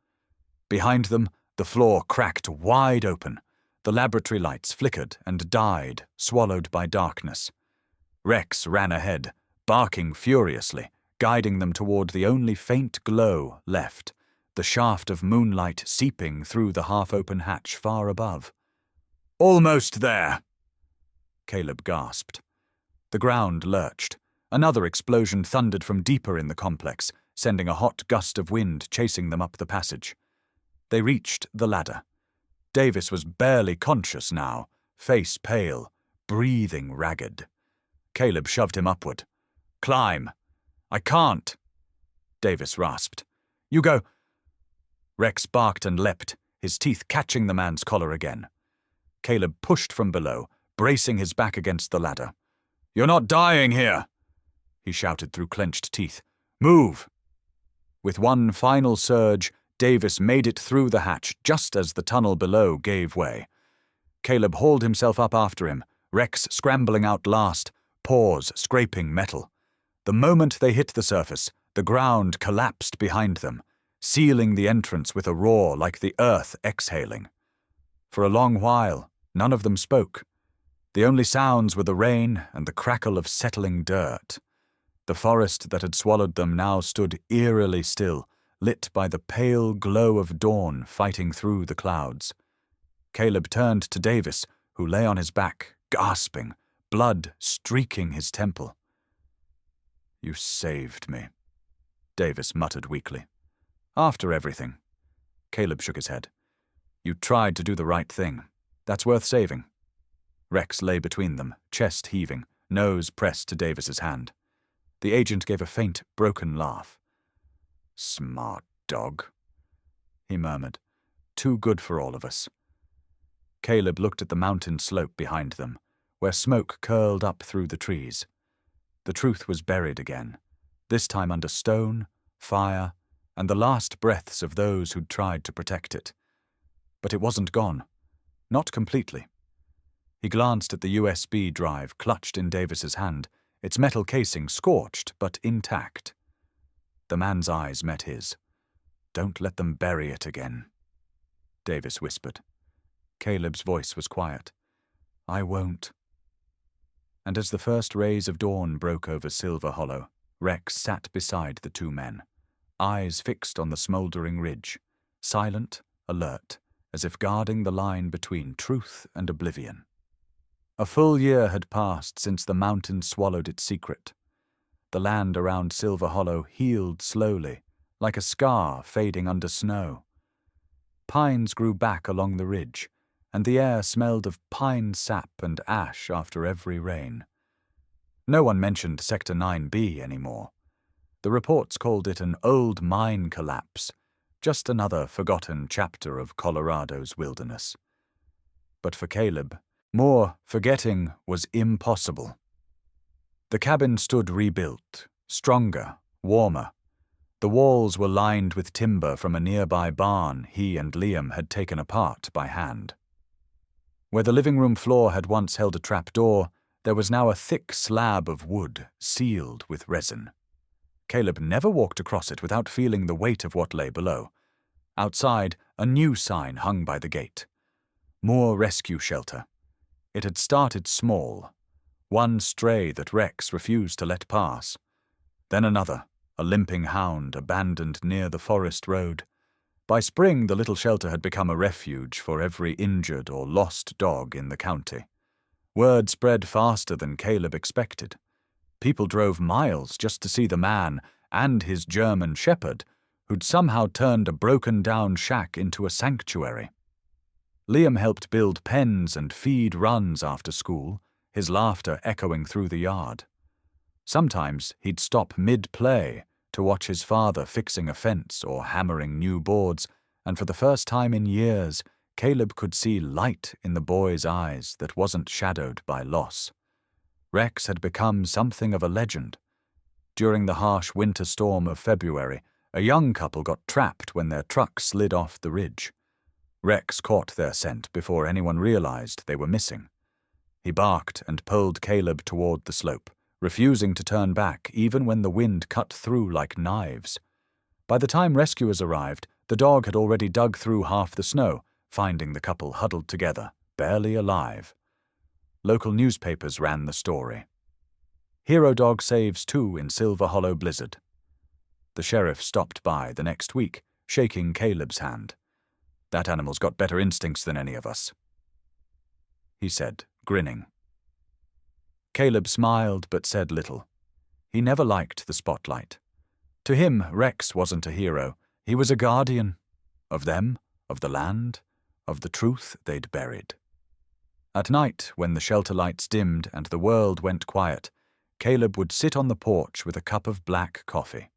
Behind them, the floor cracked wide open. The laboratory lights flickered and died, swallowed by darkness. Rex ran ahead, barking furiously, guiding them toward the only faint glow left, the shaft of moonlight seeping through the half-open hatch far above. "Almost there!" Caleb gasped. The ground lurched. Another explosion thundered from deeper in the complex, sending a hot gust of wind chasing them up the passage. They reached the ladder. Davis was barely conscious now, face pale, breathing ragged. Caleb shoved him upward. "Climb." "I can't," Davis rasped. "You go." Rex barked and leapt, his teeth catching the man's collar again. Caleb pushed from below, bracing his back against the ladder. "You're not dying here," he shouted through clenched teeth. "Move!" With one final surge, Davis made it through the hatch just as the tunnel below gave way. Caleb hauled himself up after him, Rex scrambling out last, paws scraping metal. The moment they hit the surface, the ground collapsed behind them, sealing the entrance with a roar like the earth exhaling. For a long while, none of them spoke. The only sounds were the rain and the crackle of settling dirt. The forest that had swallowed them now stood eerily still, lit by the pale glow of dawn fighting through the clouds. Caleb turned to Davis, who lay on his back, gasping, blood streaking his temple. "You saved me," Davis muttered weakly. "After everything." Caleb shook his head. "You tried to do the right thing. That's worth saving." Rex lay between them, chest heaving, nose pressed to Davis's hand. The agent gave a faint, broken laugh. "Smart dog," he murmured. "Too good for all of us." Caleb looked at the mountain slope behind them, where smoke curled up through the trees. The truth was buried again, this time under stone, fire, and the last breaths of those who'd tried to protect it. But it wasn't gone. Not completely. He glanced at the USB drive clutched in Davis's hand, its metal casing scorched but intact. The man's eyes met his. "Don't let them bury it again," Davis whispered. Caleb's voice was quiet. "I won't." And as the first rays of dawn broke over Silver Hollow, Rex sat beside the two men, eyes fixed on the smouldering ridge, silent, alert, as if guarding the line between truth and oblivion. A full year had passed since the mountain swallowed its secret. The land around Silver Hollow healed slowly, like a scar fading under snow. Pines grew back along the ridge, and the air smelled of pine sap and ash after every rain. No one mentioned Sector 9B anymore. The reports called it an old mine collapse, just another forgotten chapter of Colorado's wilderness. But for Caleb, more forgetting was impossible. The cabin stood rebuilt, stronger, warmer. The walls were lined with timber from a nearby barn he and Liam had taken apart by hand. Where the living room floor had once held a trap door, there was now a thick slab of wood sealed with resin. Caleb never walked across it without feeling the weight of what lay below. Outside, a new sign hung by the gate. More rescue shelter. It had started small. One stray that Rex refused to let pass. Then another, a limping hound abandoned near the forest road. By spring, the little shelter had become a refuge for every injured or lost dog in the county. Word spread faster than Caleb expected. People drove miles just to see the man and his German shepherd, who'd somehow turned a broken-down shack into a sanctuary. Liam helped build pens and feed runs after school, his laughter echoing through the yard. Sometimes he'd stop mid-play to watch his father fixing a fence or hammering new boards, and for the first time in years, Caleb could see light in the boy's eyes that wasn't shadowed by loss. Rex had become something of a legend. During the harsh winter storm of February, a young couple got trapped when their truck slid off the ridge. Rex caught their scent before anyone realized they were missing. He barked and pulled Caleb toward the slope, refusing to turn back even when the wind cut through like knives. By the time rescuers arrived, the dog had already dug through half the snow, finding the couple huddled together, barely alive. Local newspapers ran the story. Hero dog saves two in Silver Hollow blizzard. The sheriff stopped by the next week, shaking Caleb's hand. "That animal's got better instincts than any of us," he said, grinning. Caleb smiled but said little. He never liked the spotlight. To him, Rex wasn't a hero. He was a guardian. Of them, of the land, of the truth they'd buried. At night, when the shelter lights dimmed and the world went quiet, Caleb would sit on the porch with a cup of black coffee.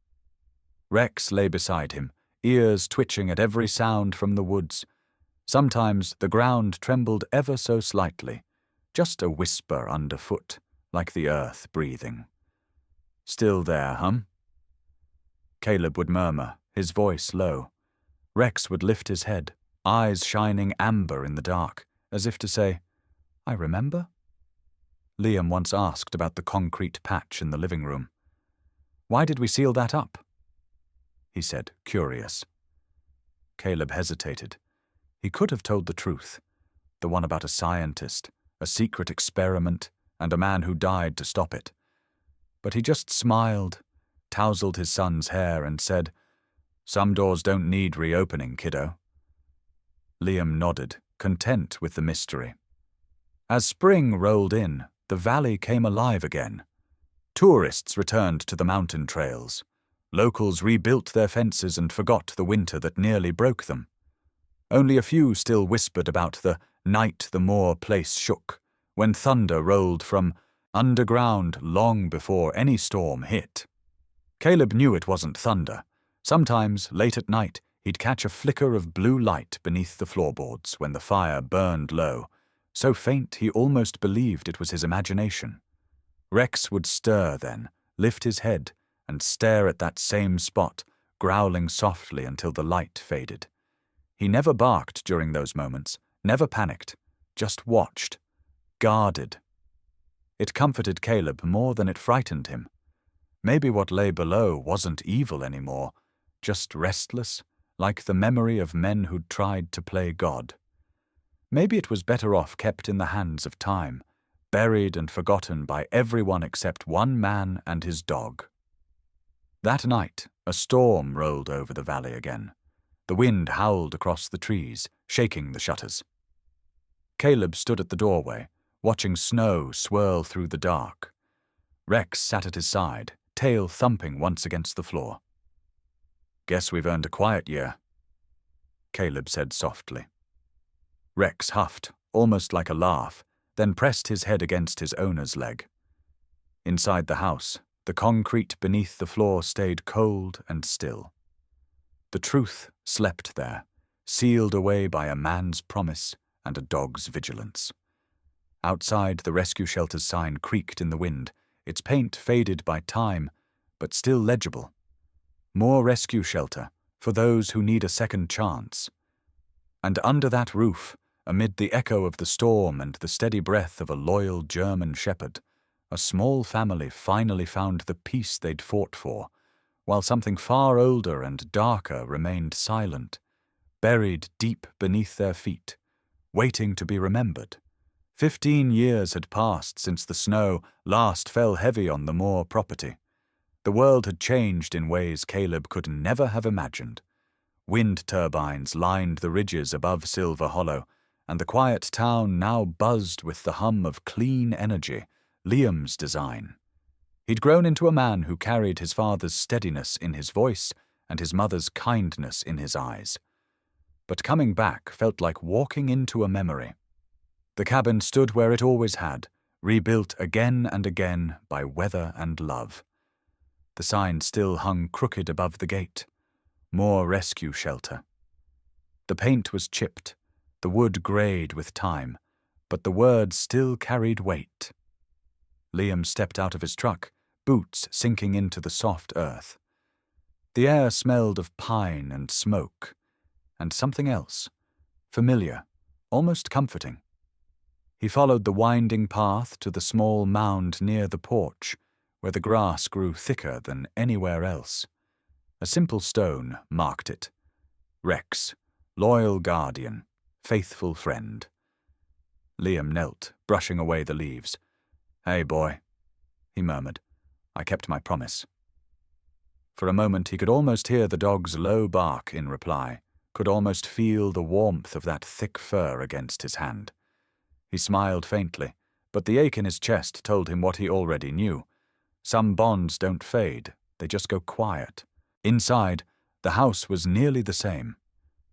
Rex lay beside him, ears twitching at every sound from the woods. Sometimes the ground trembled ever so slightly, just a whisper underfoot, like the earth breathing. "Still there, huh?" Caleb would murmur, his voice low. Rex would lift his head, eyes shining amber in the dark, as if to say, "I remember?" Liam once asked about the concrete patch in the living room. "Why did we seal that up?" he said, curious. Caleb hesitated. He could have told the truth, the one about a scientist, a secret experiment, and a man who died to stop it. But he just smiled, tousled his son's hair, and said, "Some doors don't need reopening, kiddo." Liam nodded, content with the mystery. As spring rolled in, the valley came alive again. Tourists returned to the mountain trails. Locals rebuilt their fences and forgot the winter that nearly broke them. Only a few still whispered about the night the moor place shook, when thunder rolled from underground long before any storm hit. Caleb knew it wasn't thunder. Sometimes, late at night, he'd catch a flicker of blue light beneath the floorboards when the fire burned low, so faint he almost believed it was his imagination. Rex would stir then, lift his head, and stare at that same spot, growling softly until the light faded. He never barked during those moments, never panicked, just watched, guarded. It comforted Caleb more than it frightened him. Maybe what lay below wasn't evil anymore, just restless, like the memory of men who'd tried to play God. Maybe it was better off kept in the hands of time, buried and forgotten by everyone except one man and his dog. That night, a storm rolled over the valley again. The wind howled across the trees, shaking the shutters. Caleb stood at the doorway, watching snow swirl through the dark. Rex sat at his side, tail thumping once against the floor. "Guess we've earned a quiet year," Caleb said softly. Rex huffed, almost like a laugh, then pressed his head against his owner's leg. Inside the house, the concrete beneath the floor stayed cold and still. The truth slept there, sealed away by a man's promise and a dog's vigilance. Outside, the rescue shelter's sign creaked in the wind, its paint faded by time, but still legible. More rescue shelter, for those who need a second chance. And under that roof, amid the echo of the storm and the steady breath of a loyal German shepherd, a small family finally found the peace they'd fought for, while something far older and darker remained silent, buried deep beneath their feet, waiting to be remembered. 15 years had passed since the snow last fell heavy on the Moore property. The world had changed in ways Caleb could never have imagined. Wind turbines lined the ridges above Silver Hollow, and the quiet town now buzzed with the hum of clean energy, Liam's design. He'd grown into a man who carried his father's steadiness in his voice and his mother's kindness in his eyes. But coming back felt like walking into a memory. The cabin stood where it always had, rebuilt again and again by weather and love. The sign still hung crooked above the gate. More rescue shelter. The paint was chipped, the wood grayed with time, but the words still carried weight. Liam stepped out of his truck, boots sinking into the soft earth. The air smelled of pine and smoke, and something else, familiar, almost comforting. He followed the winding path to the small mound near the porch, where the grass grew thicker than anywhere else. A simple stone marked it. Rex, loyal guardian, faithful friend. Liam knelt, brushing away the leaves. "Hey, boy," he murmured. "I kept my promise." For a moment he could almost hear the dog's low bark in reply, could almost feel the warmth of that thick fur against his hand. He smiled faintly, but the ache in his chest told him what he already knew. Some bonds don't fade, they just go quiet. Inside, the house was nearly the same.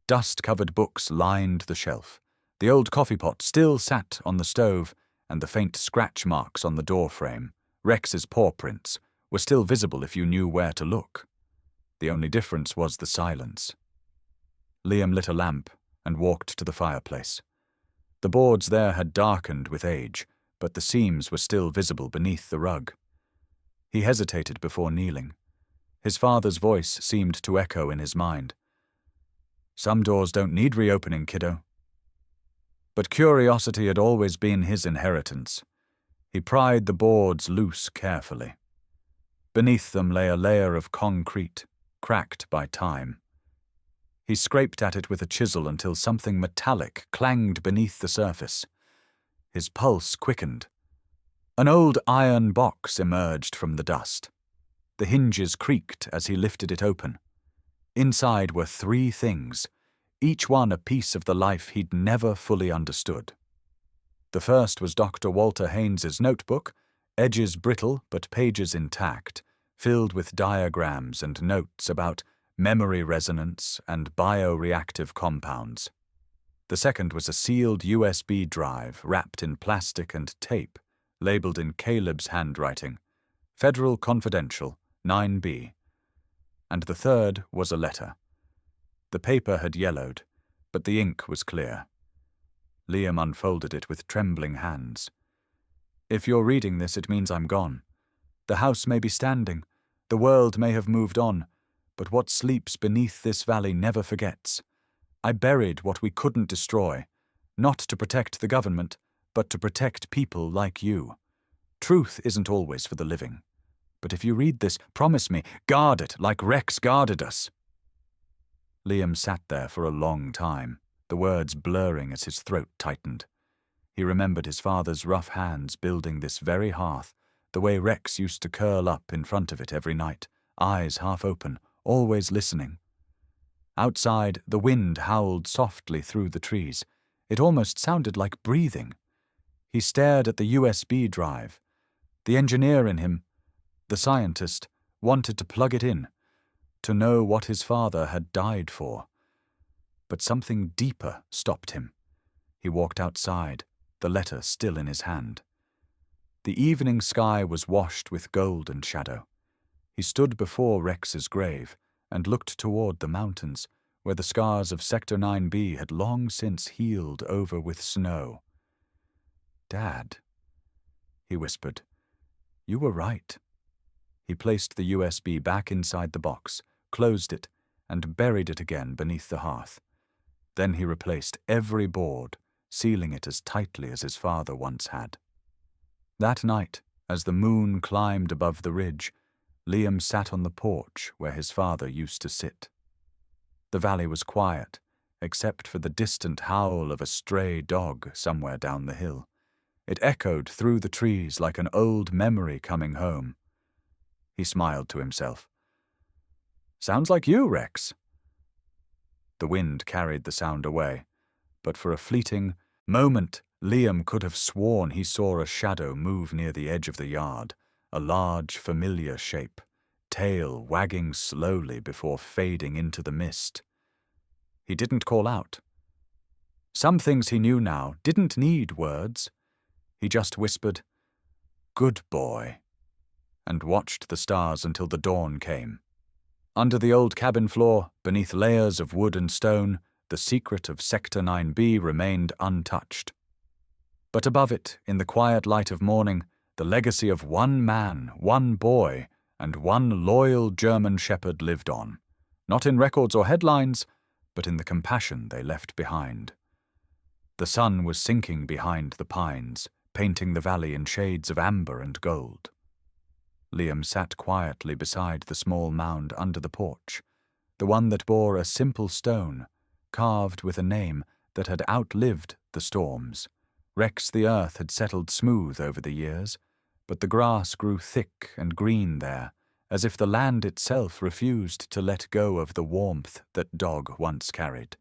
Dust-covered books lined the shelf. The old coffee pot still sat on the stove, and the faint scratch marks on the door frame, Rex's paw prints, were still visible if you knew where to look. The only difference was the silence. Liam lit a lamp and walked to the fireplace. The boards there had darkened with age, but the seams were still visible beneath the rug. He hesitated before kneeling. His father's voice seemed to echo in his mind. Some doors don't need reopening, kiddo. But curiosity had always been his inheritance. He pried the boards loose carefully. Beneath them lay a layer of concrete, cracked by time. He scraped at it with a chisel until something metallic clanged beneath the surface. His pulse quickened. An old iron box emerged from the dust. The hinges creaked as he lifted it open. Inside were 3 things, each one a piece of the life he'd never fully understood. The first was Dr. Walter Haynes's notebook, edges brittle but pages intact, filled with diagrams and notes about memory resonance and bioreactive compounds. The second was a sealed USB drive wrapped in plastic and tape, labeled in Caleb's handwriting, Federal Confidential, 9B. And the third was a letter. The paper had yellowed, but the ink was clear. Liam unfolded it with trembling hands. If you're reading this, it means I'm gone. The house may be standing, the world may have moved on, but what sleeps beneath this valley never forgets. I buried what we couldn't destroy, not to protect the government, but to protect people like you. Truth isn't always for the living. But if you read this, promise me, guard it like Rex guarded us. Liam sat there for a long time, the words blurring as his throat tightened. He remembered his father's rough hands building this very hearth, the way Rex used to curl up in front of it every night, eyes half open, always listening. Outside, the wind howled softly through the trees. It almost sounded like breathing. He stared at the USB drive. The engineer in him, the scientist, wanted to plug it in, to know what his father had died for. But something deeper stopped him. He walked outside, the letter still in his hand. The evening sky was washed with golden shadow. He stood before Rex's grave and looked toward the mountains, where the scars of Sector 9B had long since healed over with snow. "Dad," he whispered, "you were right." He placed the USB back inside the box, closed it, and buried it again beneath the hearth. Then he replaced every board, sealing it as tightly as his father once had. That night, as the moon climbed above the ridge, Liam sat on the porch where his father used to sit. The valley was quiet, except for the distant howl of a stray dog somewhere down the hill. It echoed through the trees like an old memory coming home. He smiled to himself. "Sounds like you, Rex." The wind carried the sound away, but for a fleeting moment, Liam could have sworn he saw a shadow move near the edge of the yard, a large, familiar shape, tail wagging slowly before fading into the mist. He didn't call out. Some things he knew now didn't need words. He just whispered, "Good boy," and watched the stars until the dawn came. Under the old cabin floor, beneath layers of wood and stone, the secret of Sector 9B remained untouched. But above it, in the quiet light of morning, the legacy of one man, one boy, and one loyal German shepherd lived on, not in records or headlines, but in the compassion they left behind. The sun was sinking behind the pines, painting the valley in shades of amber and gold. Liam sat quietly beside the small mound under the porch, the one that bore a simple stone, carved with a name that had outlived the storms. Rex the earth had settled smooth over the years, but the grass grew thick and green there, as if the land itself refused to let go of the warmth that Dog once carried.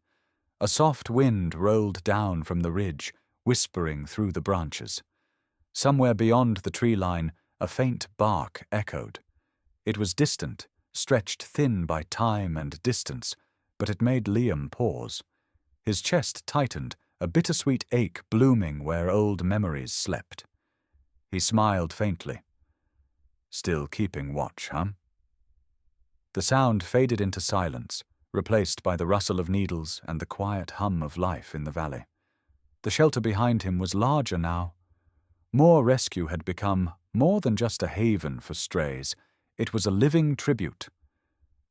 A soft wind rolled down from the ridge, whispering through the branches. Somewhere beyond the tree line, a faint bark echoed. It was distant, stretched thin by time and distance, but it made Liam pause. His chest tightened, a bittersweet ache blooming where old memories slept. He smiled faintly. "Still keeping watch, huh?" The sound faded into silence, replaced by the rustle of needles and the quiet hum of life in the valley. The shelter behind him was larger now. Moor Rescue had become more than just a haven for strays. It was a living tribute.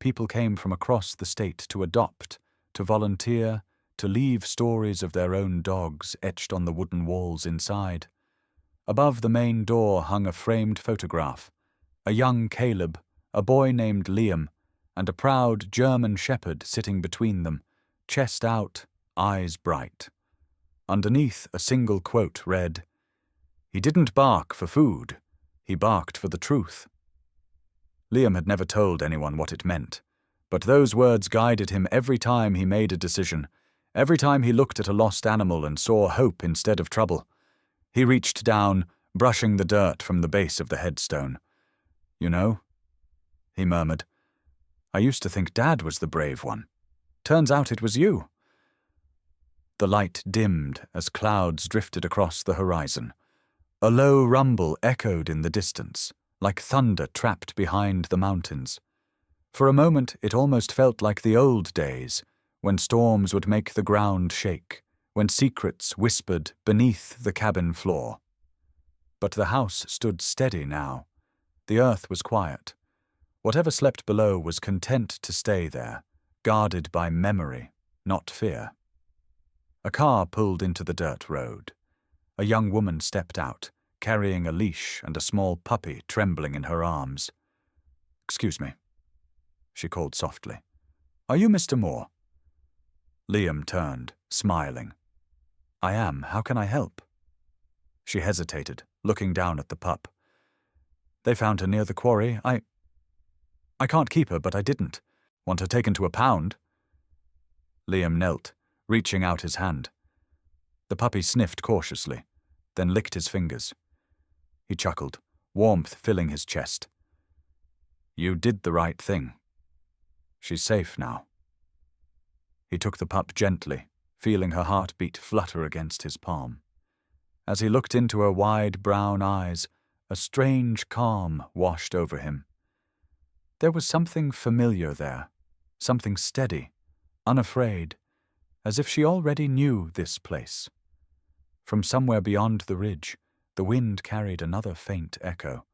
People came from across the state to adopt, to volunteer, to leave stories of their own dogs etched on the wooden walls inside. Above the main door hung a framed photograph, a young Caleb, a boy named Liam, and a proud German shepherd sitting between them, chest out, eyes bright. Underneath, a single quote read, "He didn't bark for food, he barked for the truth." Liam had never told anyone what it meant, but those words guided him every time he made a decision, every time he looked at a lost animal and saw hope instead of trouble. He reached down, brushing the dirt from the base of the headstone. "You know," he murmured, "I used to think Dad was the brave one. Turns out it was you." The light dimmed as clouds drifted across the horizon. A low rumble echoed in the distance, like thunder trapped behind the mountains. For a moment it almost felt like the old days, when storms would make the ground shake, when secrets whispered beneath the cabin floor. But the house stood steady now. The earth was quiet. Whatever slept below was content to stay there, guarded by memory, not fear. A car pulled into the dirt road. A young woman stepped out, carrying a leash and a small puppy trembling in her arms. "Excuse me," she called softly. "Are you Mr. Moore?" Liam turned, smiling. "I am. How can I help?" She hesitated, looking down at the pup. "They found her near the quarry. I can't keep her, but I didn't. Want her taken to a pound?" Liam knelt, reaching out his hand. The puppy sniffed cautiously, then licked his fingers. He chuckled, warmth filling his chest. "You did the right thing. She's safe now." He took the pup gently, feeling her heartbeat flutter against his palm. As he looked into her wide brown eyes, a strange calm washed over him. There was something familiar there, something steady, unafraid, as if she already knew this place. From somewhere beyond the ridge, the wind carried another faint echo,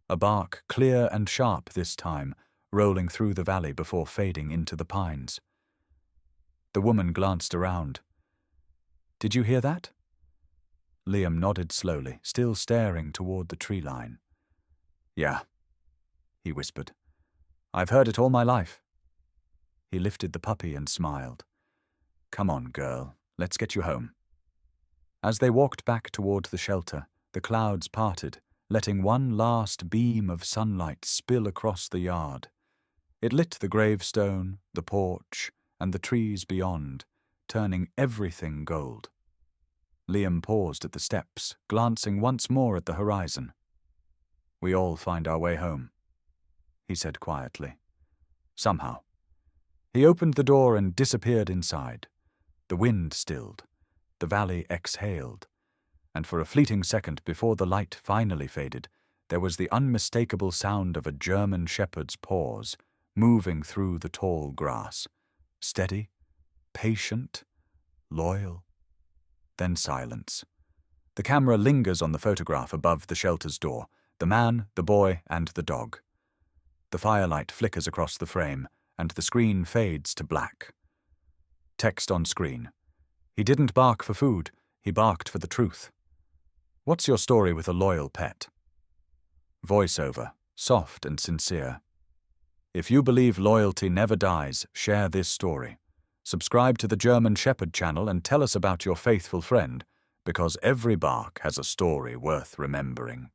a bark clear and sharp this time, rolling through the valley before fading into the pines. The woman glanced around. "Did you hear that?" Liam nodded slowly, still staring toward the tree line. "Yeah," he whispered. "I've heard it all my life." He lifted the puppy and smiled. "Come on, girl, let's get you home." As they walked back toward the shelter, the clouds parted, letting one last beam of sunlight spill across the yard. It lit the gravestone, the porch, and the trees beyond, turning everything gold. Liam paused at the steps, glancing once more at the horizon. "We all find our way home," he said quietly. "Somehow." He opened the door and disappeared inside. The wind stilled. The valley exhaled. And for a fleeting second before the light finally faded, there was the unmistakable sound of a German shepherd's paws, moving through the tall grass. Steady, patient, loyal. Then silence. The camera lingers on the photograph above the shelter's door, the man, the boy, and the dog. The firelight flickers across the frame, and the screen fades to black. Text on screen. "He didn't bark for food, he barked for the truth." What's your story with a loyal pet? Voiceover, soft and sincere. If you believe loyalty never dies, share this story. Subscribe to the German Shepherd channel and tell us about your faithful friend, because every bark has a story worth remembering.